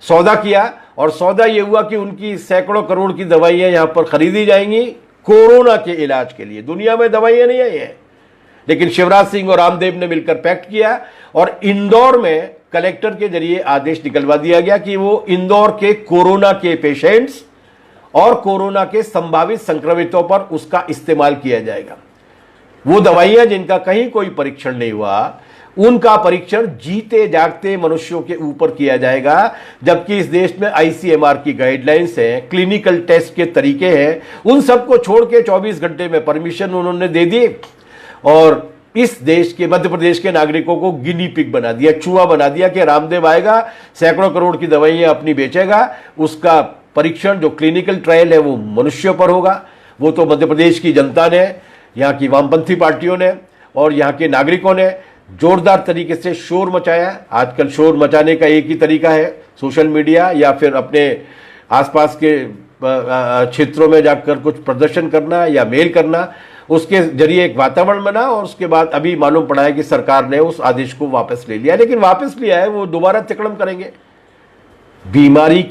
सौदा किया, और सौदा ये हुआ कि उनकी सैकड़ों करोड़ की दवाइयां यहां पर खरीदी जाएंगी कोरोना के इलाज के लिए। दुनिया में दवाइयां नहीं आई है, लेकिन शिवराज सिंह और रामदेव ने मिलकर पैक्ट किया और इंदौर में कलेक्टर के जरिए आदेश निकलवा दिया गया कि वो इंदौर के कोरोना के पेशेंट्स और कोरोना के संभावित संक्रमितों पर उसका इस्तेमाल किया जाएगा। वो दवाइयां जिनका कहीं कोई परीक्षण नहीं हुआ, उनका परीक्षण जीते जागते मनुष्यों के ऊपर किया जाएगा, जबकि इस देश में आईसीएमआर की गाइडलाइंस है, क्लिनिकल टेस्ट के तरीके हैं, उन सबको छोड़ के 24 घंटे में परमिशन उन्होंने दे दी और इस देश के, मध्य प्रदेश के नागरिकों को गिनी पिग बना दिया, चूहा बना दिया कि रामदेव आएगा, सैकड़ों करोड़ की दवाइयां अपनी बेचेगा, उसका परीक्षण जो क्लिनिकल ट्रायल है वो मनुष्यों पर होगा। वो तो मध्य प्रदेश की जनता ने, यहाँ की वामपंथी पार्टियों ने और यहाँ के नागरिकों ने जोरदार तरीके से शोर मचाया। आजकल शोर मचाने का एक ही तरीका है, सोशल मीडिया या फिर अपने आसपास के क्षेत्रों में जाकर कुछ प्रदर्शन करना या मेल करना, उसके जरिए एक वातावरण बना और उसके बाद अभी मालूम पड़ा है कि सरकार ने उस आदेश को वापस ले लिया। लेकिन वापस लिया है, वो दोबारा तिकड़म करेंगे। बीमारी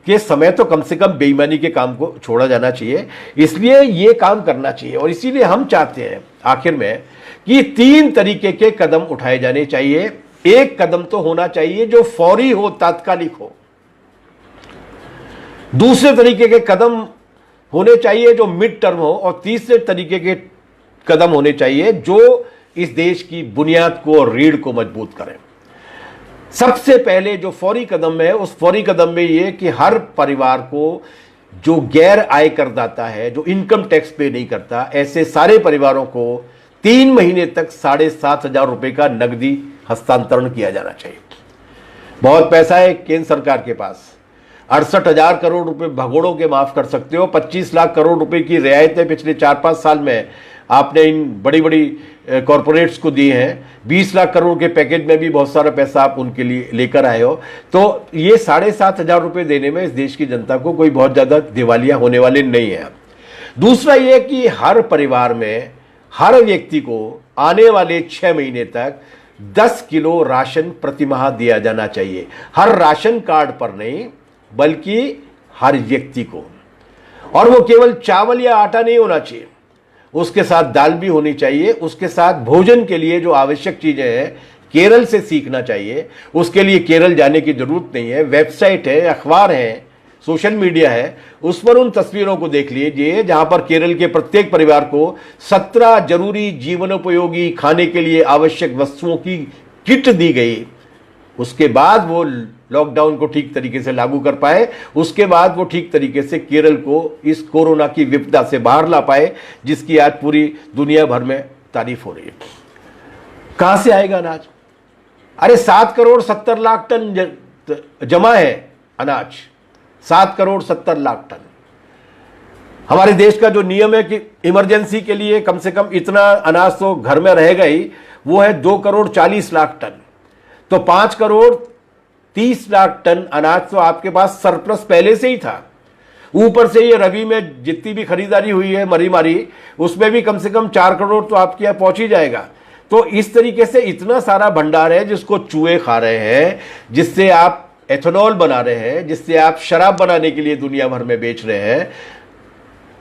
के समय तो कम से कम बेईमानी के काम को छोड़ा जाना चाहिए, इसलिए ये काम करना चाहिए। और इसीलिए हम चाहते हैं आखिर में कि 3 तरीके के कदम उठाए जाने चाहिए। एक कदम तो होना चाहिए जो फौरी हो, तात्कालिक हो। दूसरे तरीके के कदम होने चाहिए जो मिड टर्म हो और तीसरे तरीके के कदम होने चाहिए जो इस देश की बुनियाद को और रीढ़ को मजबूत करें। सबसे पहले जो फौरी कदम है, उस फौरी कदम में यह कि हर परिवार को जो गैर आय करदाता है, जो इनकम टैक्स पे नहीं करता, ऐसे सारे परिवारों को 3 महीने तक 7,500 रुपए का नकदी हस्तांतरण किया जाना चाहिए। बहुत पैसा है केंद्र सरकार के पास, 68,000 करोड़ रुपए भगोड़ों के माफ कर सकते हो। 25 लाख करोड़ रुपए की रियायतें पिछले 4-5 साल में आपने इन बड़ी बड़ी कॉरपोरेट्स को दी हैं। 20 लाख करोड़ के पैकेज में भी बहुत सारा पैसा आप उनके लिए लेकर आए हो। तो ये 7,500 रुपए देने में इस देश की जनता को कोई बहुत ज्यादा दिवालिया होने वाले नहीं है। दूसरा ये कि हर परिवार में हर व्यक्ति को आने वाले 6 महीने तक 10 किलो राशन प्रतिमाह दिया जाना चाहिए। हर राशन कार्ड पर नहीं, बल्कि हर व्यक्ति को। और वो केवल चावल या आटा नहीं होना चाहिए, उसके साथ दाल भी होनी चाहिए। उसके साथ भोजन के लिए जो आवश्यक चीजें हैं, केरल से सीखना चाहिए। उसके लिए केरल जाने की जरूरत नहीं है, वेबसाइट है, अखबार है, सोशल मीडिया है, उस पर उन तस्वीरों को देख लीजिए जहां पर केरल के प्रत्येक परिवार को 17 जरूरी जीवनोपयोगी खाने के लिए आवश्यक वस्तुओं की किट दी गई। उसके बाद वो लॉकडाउन को ठीक तरीके से लागू कर पाए, उसके बाद वो ठीक तरीके से केरल को इस कोरोना की विपदा से बाहर ला पाए, जिसकी आज पूरी दुनिया भर में तारीफ हो रही है। कहां से आएगा अनाज? अरे 7 करोड़ 70 लाख टन जमा है अनाज, 7 करोड़ 70 लाख टन। हमारे देश का जो नियम है कि इमरजेंसी के लिए कम से कम इतना अनाज तो घर में रहेगा ही, वो है 2 करोड़ 40 लाख टन। तो 5 करोड़ 30 लाख टन अनाज तो आपके पास सरप्लस पहले से ही था। ऊपर से ये रबी में जितनी भी खरीदारी हुई है मरी मारी, उसमें भी कम से कम 4 करोड़ तो आपके यहाँ पहुंच ही जाएगा। तो इस तरीके से इतना सारा भंडार है जिसको चूहे खा रहे हैं, जिससे आप एथेनॉल बना रहे हैं, जिससे आप शराब बनाने के लिए दुनिया भर में बेच रहे हैं।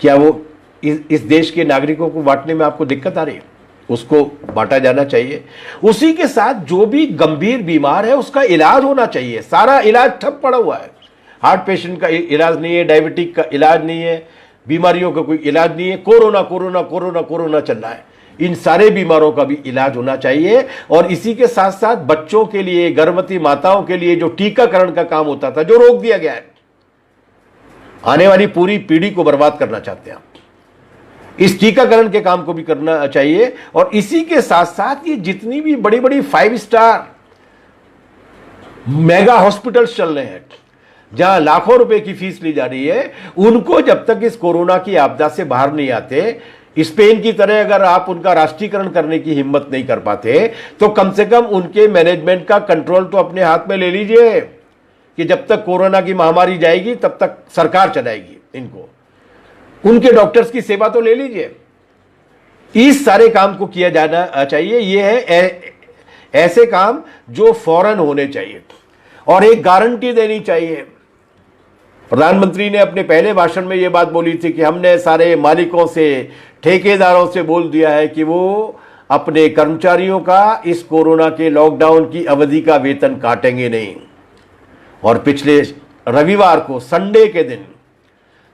क्या वो इस देश के नागरिकों को बांटने में आपको दिक्कत आ रही है? उसको बांटा जाना चाहिए। उसी के साथ जो भी गंभीर बीमार है उसका इलाज होना चाहिए। सारा इलाज ठप पड़ा हुआ है। हार्ट पेशेंट का इलाज नहीं है, डायबिटिक का इलाज नहीं है, बीमारियों का कोई इलाज नहीं है। कोरोना कोरोना कोरोना कोरोना चल रहा है। इन सारे बीमारों का भी इलाज होना चाहिए। और इसी के साथ साथ बच्चों के लिए, गर्भवती माताओं के लिए जो टीकाकरण का काम होता था, जो रोक दिया गया है, आने वाली पूरी पीढ़ी को बर्बाद करना चाहते हैं आप। इस टीकाकरण के काम को भी करना चाहिए। और इसी के साथ साथ ये जितनी भी बड़ी बड़ी 5 स्टार मेगा हॉस्पिटल्स चल रहे हैं, जहां लाखों रुपए की फीस ली जा रही है, उनको जब तक इस कोरोना की आपदा से बाहर नहीं आते, स्पेन की तरह अगर आप उनका राष्ट्रीयकरण करने की हिम्मत नहीं कर पाते, तो कम से कम उनके मैनेजमेंट का कंट्रोल तो अपने हाथ में ले लीजिए कि जब तक कोरोना की महामारी जाएगी तब तक सरकार चलाएगी इनको। उनके डॉक्टर्स की सेवा तो ले लीजिए। इस सारे काम को किया जाना चाहिए। ये है ऐसे काम जो फौरन होने चाहिए और एक गारंटी देनी चाहिए। प्रधानमंत्री ने अपने पहले भाषण में यह बात बोली थी कि हमने सारे मालिकों से, ठेकेदारों से बोल दिया है कि वो अपने कर्मचारियों का इस कोरोना के लॉकडाउन की अवधि का वेतन काटेंगे नहीं। और पिछले रविवार को, संडे के दिन,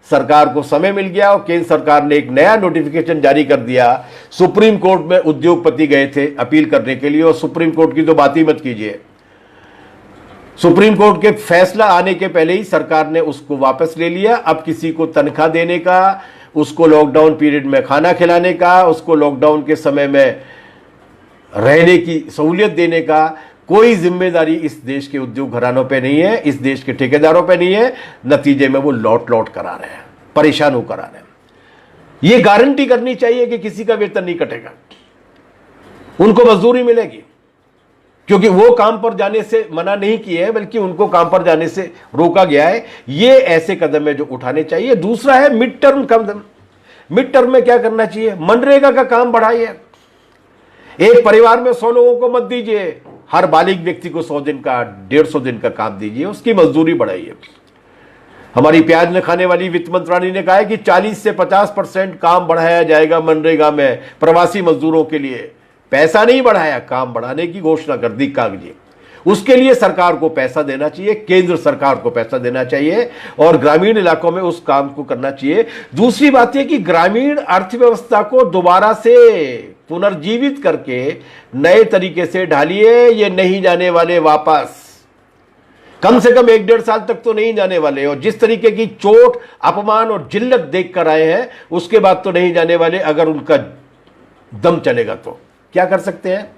सरकार को समय मिल गया और केंद्र सरकार ने एक नया नोटिफिकेशन जारी कर दिया। सुप्रीम कोर्ट में उद्योगपति गए थे अपील करने के लिए, और सुप्रीम कोर्ट की तो बात ही मत कीजिए। सुप्रीम कोर्ट के फैसला आने के पहले ही सरकार ने उसको वापस ले लिया। अब किसी को तनख्वाह देने का, उसको लॉकडाउन पीरियड में खाना खिलाने का, उसको लॉकडाउन के समय में रहने की सहूलियत देने का कोई जिम्मेदारी इस देश के उद्योग घरानों पे नहीं है, इस देश के ठेकेदारों पे नहीं है। नतीजे में वो लौट करा रहे हैं, परेशान होकर आ रहे हैं। ये गारंटी करनी चाहिए कि किसी का वेतन नहीं कटेगा, उनको मजदूरी मिलेगी, क्योंकि वो काम पर जाने से मना नहीं किए हैं, बल्कि उनको काम पर जाने से रोका गया है। ये ऐसे कदम है जो उठाने चाहिए। दूसरा है मिड टर्म कदम। मिड टर्म में क्या करना चाहिए? मनरेगा का काम बढ़ाइए। एक परिवार में 100 लोगों को मत दीजिए, हर बालिग व्यक्ति को 100 दिन का, 150 दिन का काम दीजिए, उसकी मजदूरी बढ़ाइए। हमारी प्याज न खाने वाली वित्त मंत्रालय ने कहा है कि 40 से 50% काम बढ़ाया जाएगा मनरेगा में प्रवासी मजदूरों के लिए। पैसा नहीं बढ़ाया, काम बढ़ाने की घोषणा कर दी कागजी। उसके लिए सरकार को पैसा देना चाहिए, केंद्र सरकार को पैसा देना चाहिए, और ग्रामीण इलाकों में उस काम को करना चाहिए। दूसरी बात यह कि ग्रामीण अर्थव्यवस्था को दोबारा से पुनर्जीवित करके नए तरीके से ढालिए। ये नहीं जाने वाले वापस, कम से कम 1-1.5 साल तक तो नहीं जाने वाले। और जिस तरीके की चोट, अपमान और जिल्लत देख कर आए हैं, उसके बाद तो नहीं जाने वाले। अगर उनका दम चलेगा तो क्या कर सकते हैं?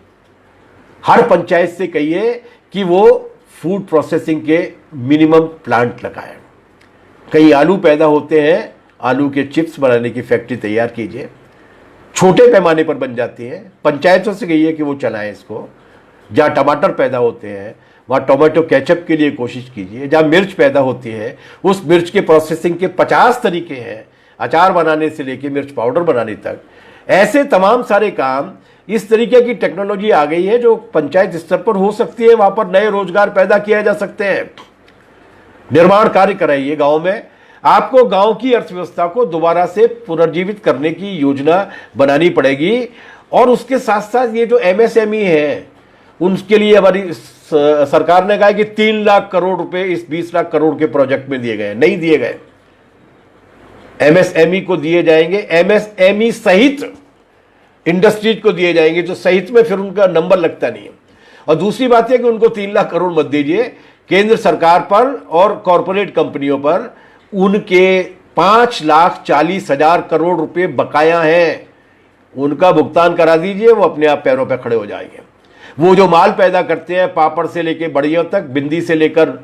हर पंचायत से कहिए कि वो फूड प्रोसेसिंग के मिनिमम प्लांट लगाए। कहीं आलू पैदा होते हैं, आलू के चिप्स बनाने की फैक्ट्री तैयार कीजिए, छोटे पैमाने पर बन जाती है। पंचायतों से कहिए कि वो चलाएं इसको। जहाँ टमाटर पैदा होते हैं वहाँ टोमेटो केचप के लिए कोशिश कीजिए। जहाँ मिर्च पैदा होती है, उस मिर्च के प्रोसेसिंग के 50 तरीके हैं, अचार बनाने से लेके मिर्च पाउडर बनाने तक। ऐसे तमाम सारे काम, इस तरीके की टेक्नोलॉजी आ गई है जो पंचायत स्तर पर हो सकती है। वहां पर नए रोजगार पैदा किया जा सकते हैं। निर्माण कार्य कराइए गांव में। आपको गांव की अर्थव्यवस्था को दोबारा से पुनर्जीवित करने की योजना बनानी पड़ेगी। और उसके साथ साथ ये जो एमएसएमई है, उनके लिए हमारी सरकार ने कहा कि 3 लाख करोड़ रुपए इस 20 लाख करोड़ के प्रोजेक्ट में दिए गए। नहीं दिए गए, एमएसएमई को दिए जाएंगे, एमएसएमई सहित इंडस्ट्रीज को दिए जाएंगे, जो सहित में फिर उनका नंबर लगता नहीं है। और दूसरी बात है कि उनको 3 लाख करोड़ मत दीजिए। केंद्र सरकार पर और कॉरपोरेट कंपनियों पर उनके 5,40,000 करोड़ रुपए बकाया हैं, उनका भुगतान करा दीजिए। वो अपने आप पैरों पर खड़े हो जाएंगे। वो जो माल पैदा करते हैं, पापड़ से लेकर बड़ियों तक, बिंदी से लेकर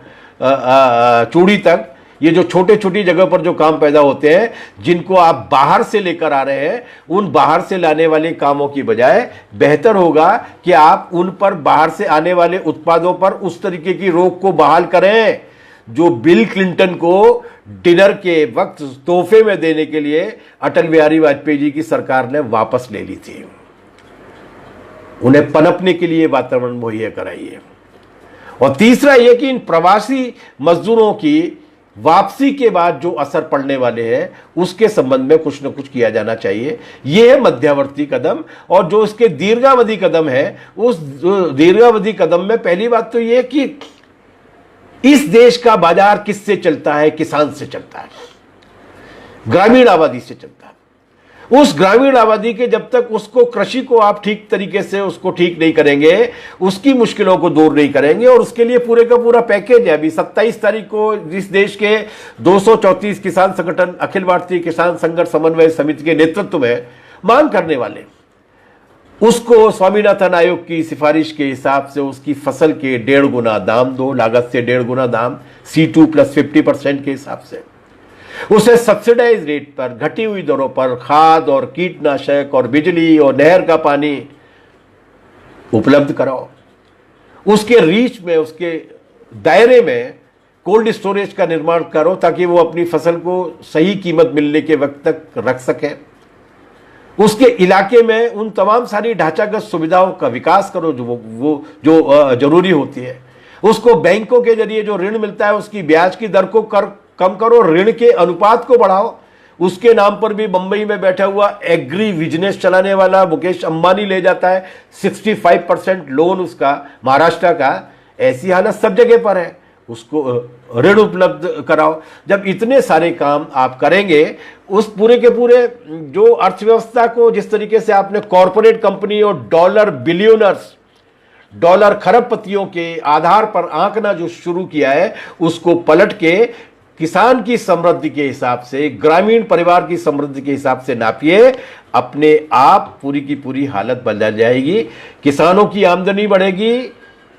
चूड़ी तक, ये जो छोटे छोटी जगह पर जो काम पैदा होते हैं, जिनको आप बाहर से लेकर आ रहे हैं, उन बाहर से लाने वाले कामों की बजाय बेहतर होगा कि आप उन पर, बाहर से आने वाले उत्पादों पर उस तरीके की रोक को बहाल करें जो बिल क्लिंटन को डिनर के वक्त तोहफे में देने के लिए अटल बिहारी वाजपेयी जी की सरकार ने वापस ले ली थी। उन्हें पनपने के लिए वातावरण मुहैया कराइए। और तीसरा यह कि इन प्रवासी मजदूरों की वापसी के बाद जो असर पड़ने वाले हैं, उसके संबंध में कुछ न कुछ किया जाना चाहिए। यह है मध्यवर्ती कदम। और जो इसके दीर्घावधि कदम है, उस दीर्घावधि कदम में पहली बात तो यह कि इस देश का बाजार किससे चलता है? किसान से चलता है, ग्रामीण आबादी से चलता है। उस ग्रामीण आबादी के जब तक उसको, कृषि को आप ठीक तरीके से उसको ठीक नहीं करेंगे, उसकी मुश्किलों को दूर नहीं करेंगे, और उसके लिए पूरे का पूरा पैकेज है। अभी 27 तारीख को इस देश के 234 किसान संगठन अखिल भारतीय किसान संघर्ष समन्वय समिति के नेतृत्व में मांग करने वाले, उसको स्वामीनाथन आयोग की सिफारिश के हिसाब से उसकी फसल के 1.5 गुना दाम दो, लागत से 1.5 गुना दाम, C2 + 50% के हिसाब से उसे सब्सिडाइज रेट पर, घटी हुई दरों पर खाद और कीटनाशक और बिजली और नहर का पानी उपलब्ध कराओ। उसके रीच में, उसके दायरे में कोल्ड स्टोरेज का निर्माण करो ताकि वो अपनी फसल को सही कीमत मिलने के वक्त तक रख सके। उसके इलाके में उन तमाम सारी ढांचागत सुविधाओं का विकास करो जो जरूरी होती है। उसको बैंकों के जरिए जो ऋण मिलता है, उसकी ब्याज की दर को कम करो, ऋण के अनुपात को बढ़ाओ, उसके नाम पर भी बंबई में बैठा हुआ एग्री बिजनेस चलाने वाला मुकेश अंबानी ले जाता है 65% लोन उसका, महाराष्ट्र का। ऐसी हालत सब जगह पर है, उसको ऋण उपलब्ध कराओ। जब इतने सारे काम आप करेंगे, उस पूरे के पूरे जो अर्थव्यवस्था को जिस तरीके से आपने कॉरपोरेट कंपनी और डॉलर बिलियनर्स, डॉलर खरबपतियों के आधार पर आंकना जो शुरू किया है, उसको पलट के किसान की समृद्धि के हिसाब से, ग्रामीण परिवार की समृद्धि के हिसाब से नापिए, अपने आप पूरी की पूरी हालत बदल जाएगी। किसानों की आमदनी बढ़ेगी,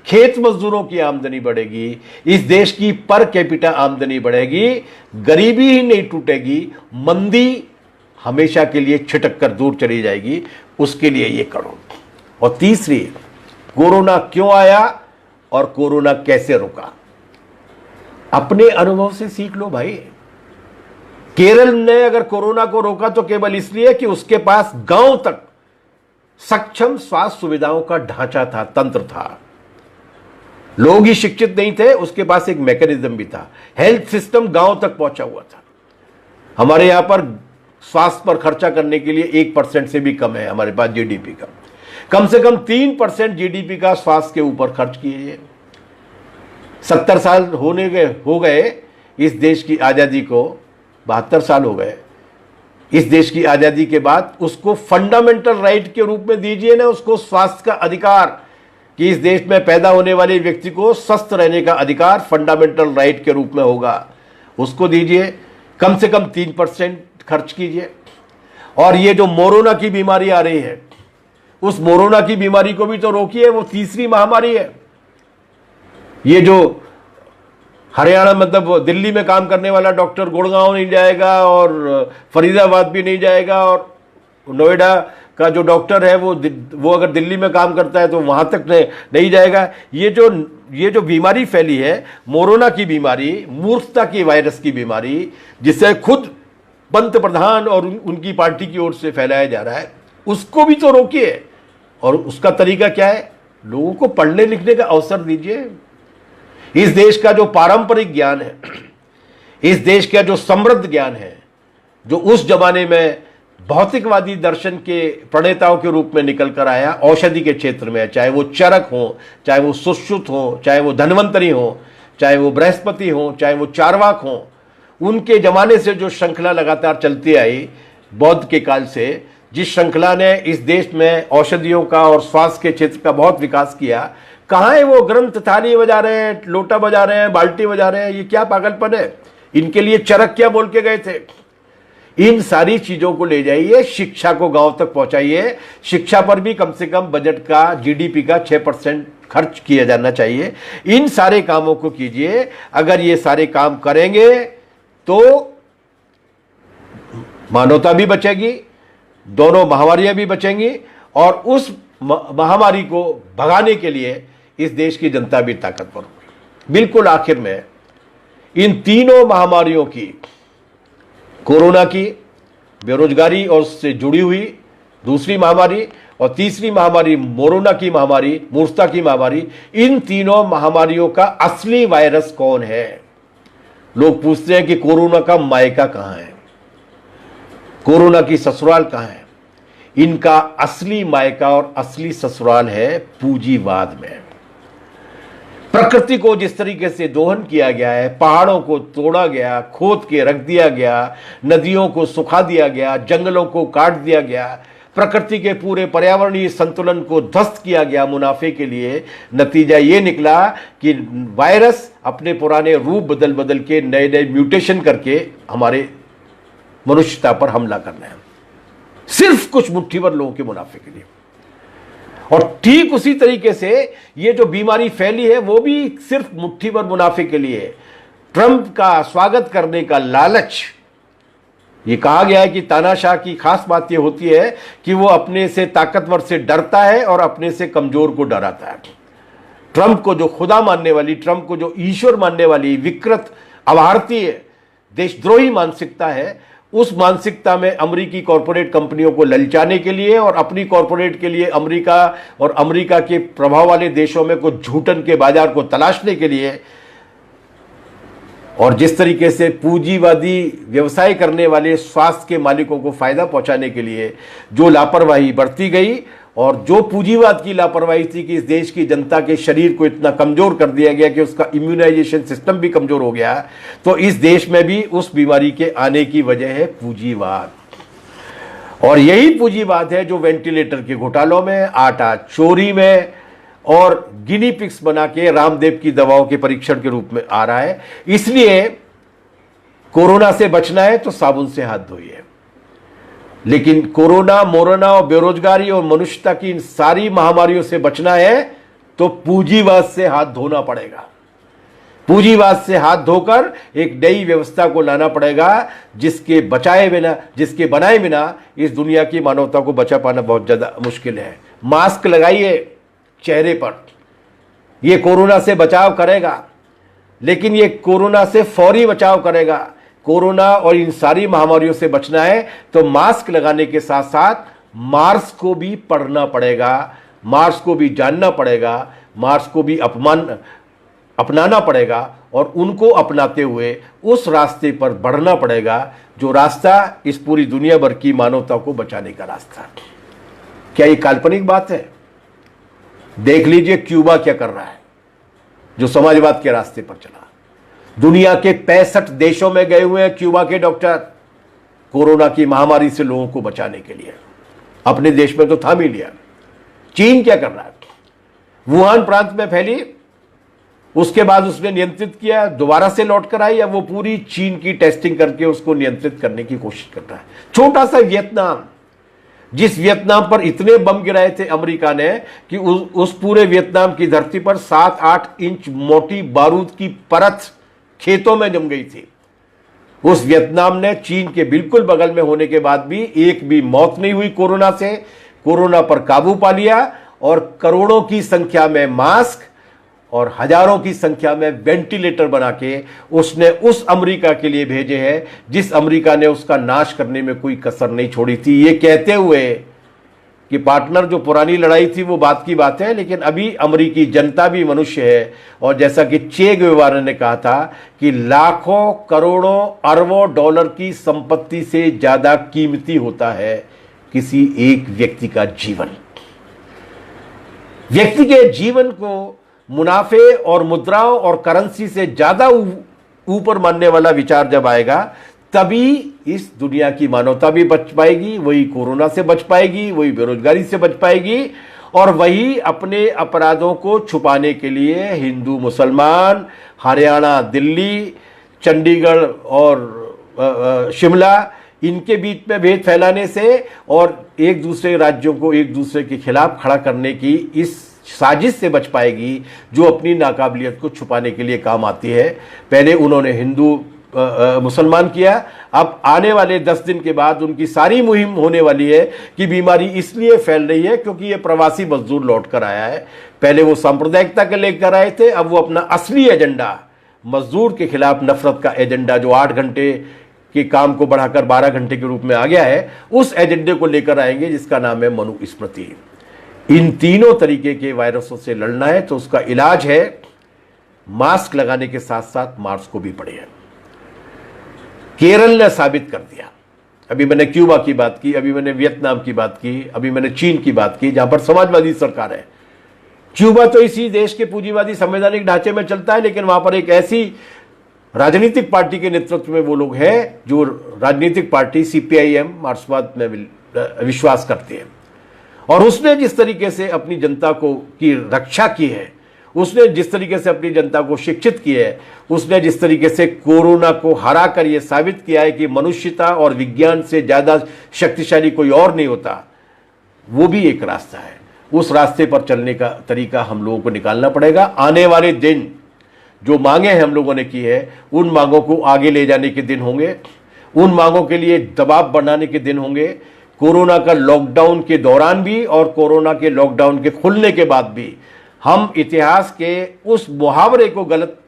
खेत मजदूरों की आमदनी बढ़ेगी, इस देश की पर कैपिटा आमदनी बढ़ेगी, गरीबी ही नहीं टूटेगी, मंदी हमेशा के लिए छिटक कर दूर चली जाएगी। उसके लिए ये करो। और तीसरी, कोरोना क्यों आया और कोरोना कैसे रुका, अपने अनुभव से सीख लो भाई। केरल ने अगर कोरोना को रोका तो केवल इसलिए कि उसके पास गांव तक सक्षम स्वास्थ्य सुविधाओं का ढांचा था, तंत्र था। लोग ही शिक्षित नहीं थे, उसके पास एक मैकेनिज्म भी था, हेल्थ सिस्टम गांव तक पहुंचा हुआ था। हमारे यहां पर स्वास्थ्य पर खर्चा करने के लिए 1% से भी कम है हमारे पास जीडीपी का। कम से कम 3% जीडीपी का स्वास्थ्य के ऊपर खर्च कीजिए। 70 साल हो गए इस देश की आज़ादी को, 72 साल हो गए इस देश की आज़ादी के बाद। उसको फंडामेंटल राइट के रूप में दीजिए ना, उसको स्वास्थ्य का अधिकार, कि इस देश में पैदा होने वाले व्यक्ति को स्वस्थ रहने का अधिकार फंडामेंटल राइट के रूप में होगा, उसको दीजिए। कम से कम 3% खर्च कीजिए। और ये जो मोरोना की बीमारी आ रही है, उस मोरोना की बीमारी को भी तो रोकिए, वो तीसरी महामारी है। ये जो हरियाणा मतलब दिल्ली में काम करने वाला डॉक्टर गुड़गांव नहीं जाएगा और फरीदाबाद भी नहीं जाएगा, और नोएडा का जो डॉक्टर है वो अगर दिल्ली में काम करता है तो वहां तक नहीं जाएगा। ये जो बीमारी फैली है, मोरोना की बीमारी, मूर्छता की वायरस की बीमारी, जिसे खुद पंतप्रधान और उनकी पार्टी की ओर से फैलाया जा रहा है, उसको भी तो रोकिए। और उसका तरीका क्या है? लोगों को पढ़ने लिखने का अवसर दीजिए। इस देश का जो पारंपरिक ज्ञान है, इस देश का जो समृद्ध ज्ञान है, जो उस जमाने में भौतिकवादी दर्शन के प्रणेताओं के रूप में निकल कर आया औषधि के क्षेत्र में, चाहे वो चरक हो, चाहे वो सुश्रुत हो, चाहे वो धन्वंतरी हो, चाहे वो बृहस्पति हो, चाहे वो चारवाक हो, उनके जमाने से जो श्रृंखला लगातार चलती आई बौद्ध के काल से, जिस श्रृंखला ने इस देश में औषधियों का और स्वास्थ्य के क्षेत्र का बहुत विकास किया, कहाँ है वो ग्रंथ? थाली बजा रहे हैं, लोटा बजा रहे हैं, बाल्टी बजा रहे हैं, ये क्या पागलपन है? इनके लिए चरक क्या बोल के गए थे? इन सारी चीजों को ले जाइए, शिक्षा को गांव तक पहुंचाइए। शिक्षा पर भी कम से कम बजट का, जीडीपी का 6% खर्च किया जाना चाहिए। इन सारे कामों को कीजिए। अगर ये सारे काम करेंगे तो मानवता भी बचेगी, दोनों महामारियां भी बचेंगी, और उस महामारी को भगाने के लिए इस देश की जनता भी ताकतवर होगी। बिल्कुल आखिर में इन तीनों महामारियों की, कोरोना की, बेरोजगारी और उससे जुड़ी हुई दूसरी महामारी, और तीसरी महामारी मोरोना की महामारी, मूर्छता की महामारी, इन तीनों महामारियों का असली वायरस कौन है? लोग पूछते हैं कि कोरोना का मायका कहां है, कोरोना की ससुराल कहां है? इनका असली मायका और असली ससुराल है पूंजीवाद में। प्रकृति को जिस तरीके से दोहन किया गया है, पहाड़ों को तोड़ा गया, खोद के रख दिया गया, नदियों को सुखा दिया गया, जंगलों को काट दिया गया, प्रकृति के पूरे पर्यावरणीय संतुलन को ध्वस्त किया गया मुनाफे के लिए। नतीजा ये निकला कि वायरस अपने पुराने रूप बदल बदल के नए नए म्यूटेशन करके हमारे मनुष्यता पर हमला करना है, सिर्फ कुछ मुट्ठीभर लोगों के मुनाफे के लिए। और ठीक उसी तरीके से ये जो बीमारी फैली है, वो भी सिर्फ मुट्ठीभर मुनाफे के लिए। ट्रंप का स्वागत करने का लालच। ये कहा गया है कि तानाशाह की खास बात ये होती है कि वो अपने से ताकतवर से डरता है और अपने से कमजोर को डराता है। ट्रंप को जो खुदा मानने वाली, ट्रंप को जो ईश्वर मानने वाली विकृत, अभारतीय, देशद्रोही मानसिकता है, उस मानसिकता में अमेरिकी कॉरपोरेट कंपनियों को ललचाने के लिए और अपनी कॉरपोरेट के लिए अमेरिका और अमेरिका के प्रभाव वाले देशों में कुछ झूठन के बाजार को तलाशने के लिए और जिस तरीके से पूंजीवादी व्यवसाय करने वाले स्वास्थ्य के मालिकों को फायदा पहुंचाने के लिए जो लापरवाही बरती गई, और जो पूंजीवाद की लापरवाही थी कि इस देश की जनता के शरीर को इतना कमजोर कर दिया गया कि उसका इम्यूनाइजेशन सिस्टम भी कमजोर हो गया, तो इस देश में भी उस बीमारी के आने की वजह है पूंजीवाद। और यही पूंजीवाद है जो वेंटिलेटर के घोटालों में, आटा चोरी में और गिनी पिग्स बना के रामदेव की दवाओं के परीक्षण के रूप में आ रहा है। इसलिए कोरोना से बचना है तो साबुन से हाथ धोइए, लेकिन कोरोना, मोरोना और बेरोजगारी और मनुष्यता की इन सारी महामारियों से बचना है तो पूंजीवाद से हाथ धोना पड़ेगा। पूंजीवाद से हाथ धोकर एक नई व्यवस्था को लाना पड़ेगा जिसके बनाए बिना इस दुनिया की मानवता को बचा पाना बहुत ज्यादा मुश्किल है। मास्क लगाइए चेहरे पर, यह कोरोना से बचाव करेगा, लेकिन यह कोरोना से फौरी बचाव करेगा। कोरोना और इन सारी महामारियों से बचना है तो मास्क लगाने के साथ साथ मार्स को भी पढ़ना पड़ेगा, मार्स को भी जानना पड़ेगा, मार्स को भी अपनाना पड़ेगा और उनको अपनाते हुए उस रास्ते पर बढ़ना पड़ेगा जो रास्ता इस पूरी दुनिया भर की मानवता को बचाने का रास्ता। क्या ये काल्पनिक बात है? देख लीजिए क्यूबा क्या कर रहा है, जो समाजवाद के रास्ते पर चला। दुनिया के 65 देशों में गए हुए हैं क्यूबा के डॉक्टर कोरोना की महामारी से लोगों को बचाने के लिए। अपने देश में तो थाम ही लिया। चीन क्या कर रहा है? वुहान प्रांत में फैली, उसके बाद उसने नियंत्रित किया, दोबारा से लौट कर आई, अब वो पूरी चीन की टेस्टिंग करके उसको नियंत्रित करने की कोशिश कर रहा है। छोटा सा वियतनाम, जिस वियतनाम पर इतने बम गिराए थे अमेरिका ने कि उस पूरे वियतनाम की धरती पर 7-8 इंच मोटी बारूद की परत खेतों में जम गई थी। उस वियतनाम ने चीन के बिल्कुल बगल में होने के बाद भी एक भी मौत नहीं हुई कोरोना से। कोरोना पर काबू पा लिया और करोड़ों की संख्या में मास्क और हजारों की संख्या में वेंटिलेटर बना के उसने उस अमेरिका के लिए भेजे हैं जिस अमेरिका ने उसका नाश करने में कोई कसर नहीं छोड़ी थी। ये कहते हुए कि पार्टनर, जो पुरानी लड़ाई थी वो बात की बात है, लेकिन अभी अमेरिकी जनता भी मनुष्य है। और जैसा कि चे गुएवारा ने कहा था कि लाखों करोड़ों अरबों डॉलर की संपत्ति से ज्यादा कीमती होता है किसी एक व्यक्ति का जीवन। व्यक्ति के जीवन को मुनाफे और मुद्राओं और करेंसी से ज्यादा ऊपर मानने वाला विचार जब आएगा तभी इस दुनिया की मानवता भी बच पाएगी, वही कोरोना से बच पाएगी, वही बेरोजगारी से बच पाएगी और वही अपने अपराधों को छुपाने के लिए हिंदू मुसलमान, हरियाणा दिल्ली, चंडीगढ़ और शिमला, इनके बीच में भेद फैलाने से और एक दूसरे राज्यों को एक दूसरे के खिलाफ खड़ा करने की इस साजिश से बच पाएगी जो अपनी नाकाबिलियत को छुपाने के लिए काम आती है। पहले उन्होंने हिंदू मुसलमान किया, अब आने वाले 10 दिन के बाद उनकी सारी मुहिम होने वाली है कि बीमारी इसलिए फैल रही है क्योंकि ये प्रवासी मजदूर लौट कर आया है। पहले वो सांप्रदायिकता के लेकर आए थे, अब वो अपना असली एजेंडा, मजदूर के खिलाफ नफरत का एजेंडा जो 8 घंटे के काम को बढ़ाकर 12 घंटे के रूप में आ गया है, उस एजेंडे को लेकर आएंगे जिसका नाम है मनुस्मृति। इन तीनों तरीके के वायरसों से लड़ना है तो उसका इलाज है मास्क लगाने के साथ साथ मास्क को भी पड़े। केरल ने साबित कर दिया, अभी मैंने क्यूबा की बात की, अभी मैंने वियतनाम की बात की, अभी मैंने चीन की बात की जहां पर समाजवादी सरकार है। क्यूबा तो इसी देश के पूंजीवादी संवैधानिक ढांचे में चलता है, लेकिन वहां पर एक ऐसी राजनीतिक पार्टी के नेतृत्व में वो लोग हैं जो राजनीतिक पार्टी CPIM मार्क्सवाद में विश्वास करती है। और उसने जिस तरीके से अपनी जनता को की रक्षा की है, उसने जिस तरीके से अपनी जनता को शिक्षित किया है, उसने जिस तरीके से कोरोना को हरा कर यह साबित किया है कि मनुष्यता और विज्ञान से ज्यादा शक्तिशाली कोई और नहीं होता, वो भी एक रास्ता है। उस रास्ते पर चलने का तरीका हम लोगों को निकालना पड़ेगा। आने वाले दिन जो मांगे हैं हम लोगों ने की है, उन मांगों को आगे ले जाने के दिन होंगे, उन मांगों के लिए दबाव बढ़ाने के दिन होंगे। कोरोना का लॉकडाउन के दौरान भी और कोरोना के लॉकडाउन के खुलने के बाद भी हम इतिहास के उस मुहावरे को गलत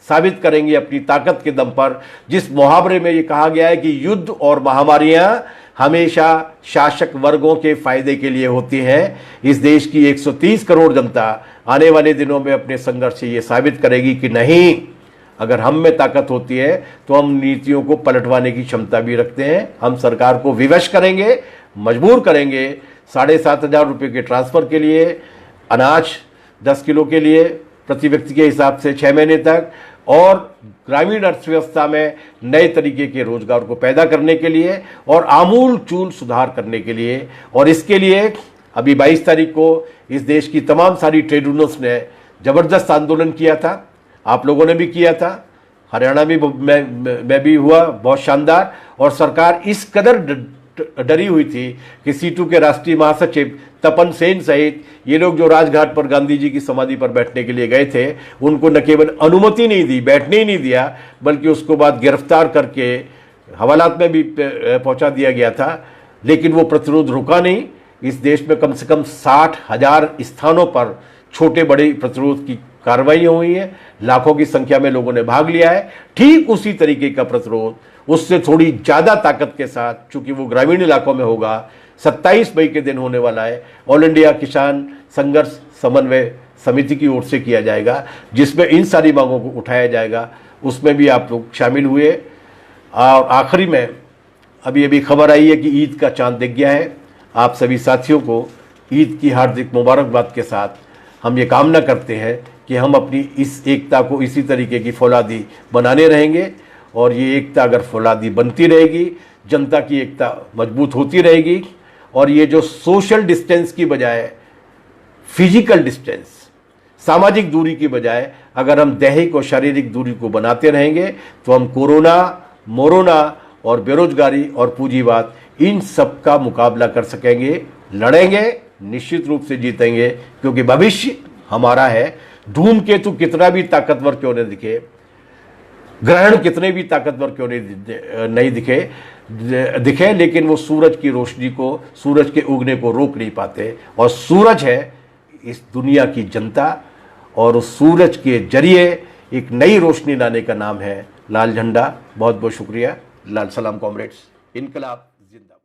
साबित करेंगे अपनी ताकत के दम पर, जिस मुहावरे में ये कहा गया है कि युद्ध और महामारियां हमेशा शासक वर्गों के फायदे के लिए होती हैं। इस देश की 130 करोड़ जनता आने वाले दिनों में अपने संघर्ष से ये साबित करेगी कि नहीं, अगर हम में ताकत होती है तो हम नीतियों को पलटवाने की क्षमता भी रखते हैं। हम सरकार को विवश करेंगे, मजबूर करेंगे 7,500 रुपये के ट्रांसफ़र के लिए, अनाज 10 किलो के लिए प्रति व्यक्ति के हिसाब से 6 महीने तक, और ग्रामीण अर्थव्यवस्था में नए तरीके के रोजगार को पैदा करने के लिए और आमूल चूल सुधार करने के लिए। और इसके लिए अभी 22 तारीख को इस देश की तमाम सारी ट्रेड यूनियंस ने ज़बरदस्त आंदोलन किया था, आप लोगों ने भी किया था, हरियाणा में भी हुआ, बहुत शानदार। और सरकार इस कदर डरी हुई थी कि सीटू के राष्ट्रीय महासचिव तपन सेन सहित ये लोग जो राजघाट पर गांधी जी की समाधि पर बैठने के लिए गए थे, उनको न केवल अनुमति नहीं दी, बैठने ही नहीं दिया, बल्कि उसको बाद गिरफ्तार करके हवालात में भी पहुंचा दिया गया था। लेकिन वो प्रतिरोध रुका नहीं। इस देश में कम से कम 60,000 स्थानों पर छोटे बड़े प्रतिरोध की कार्रवाई हुई है, लाखों की संख्या में लोगों ने भाग लिया है। ठीक उसी तरीके का प्रतिरोध, उससे थोड़ी ज़्यादा ताकत के साथ, चूंकि वो ग्रामीण इलाकों में होगा, 27 मई के दिन होने वाला है, ऑल इंडिया किसान संघर्ष समन्वय समिति की ओर से किया जाएगा, जिसमें इन सारी मांगों को उठाया जाएगा। उसमें भी आप लोग शामिल हुए। और आखिरी में अभी खबर आई है कि ईद का चांद दिख गया है। आप सभी साथियों को ईद की हार्दिक मुबारकबाद के साथ हम ये कामना करते हैं कि हम अपनी इस एकता को इसी तरीके की फौलादी बनाने रहेंगे, और ये एकता अगर फौलादी बनती रहेगी, जनता की एकता मजबूत होती रहेगी, और ये जो सोशल डिस्टेंस की बजाय फिजिकल डिस्टेंस, सामाजिक दूरी की बजाय अगर हम दैहिक और शारीरिक दूरी को बनाते रहेंगे, तो हम कोरोना, मोरोना और बेरोजगारी और पूंजीवाद, इन सब का मुकाबला कर सकेंगे, लड़ेंगे, निश्चित रूप से जीतेंगे, क्योंकि भविष्य हमारा है। धूमकेतु कितना भी ताकतवर क्यों न दिखे, ग्रहण कितने भी ताकतवर क्यों नहीं दिखे, लेकिन वो सूरज की रोशनी को, सूरज के उगने को रोक नहीं पाते। और सूरज है इस दुनिया की जनता, और उस सूरज के जरिए एक नई रोशनी लाने का नाम है लाल झंडा। बहुत बहुत शुक्रिया। लाल सलाम कॉमरेड्स। इनकलाब जिंदाबाद।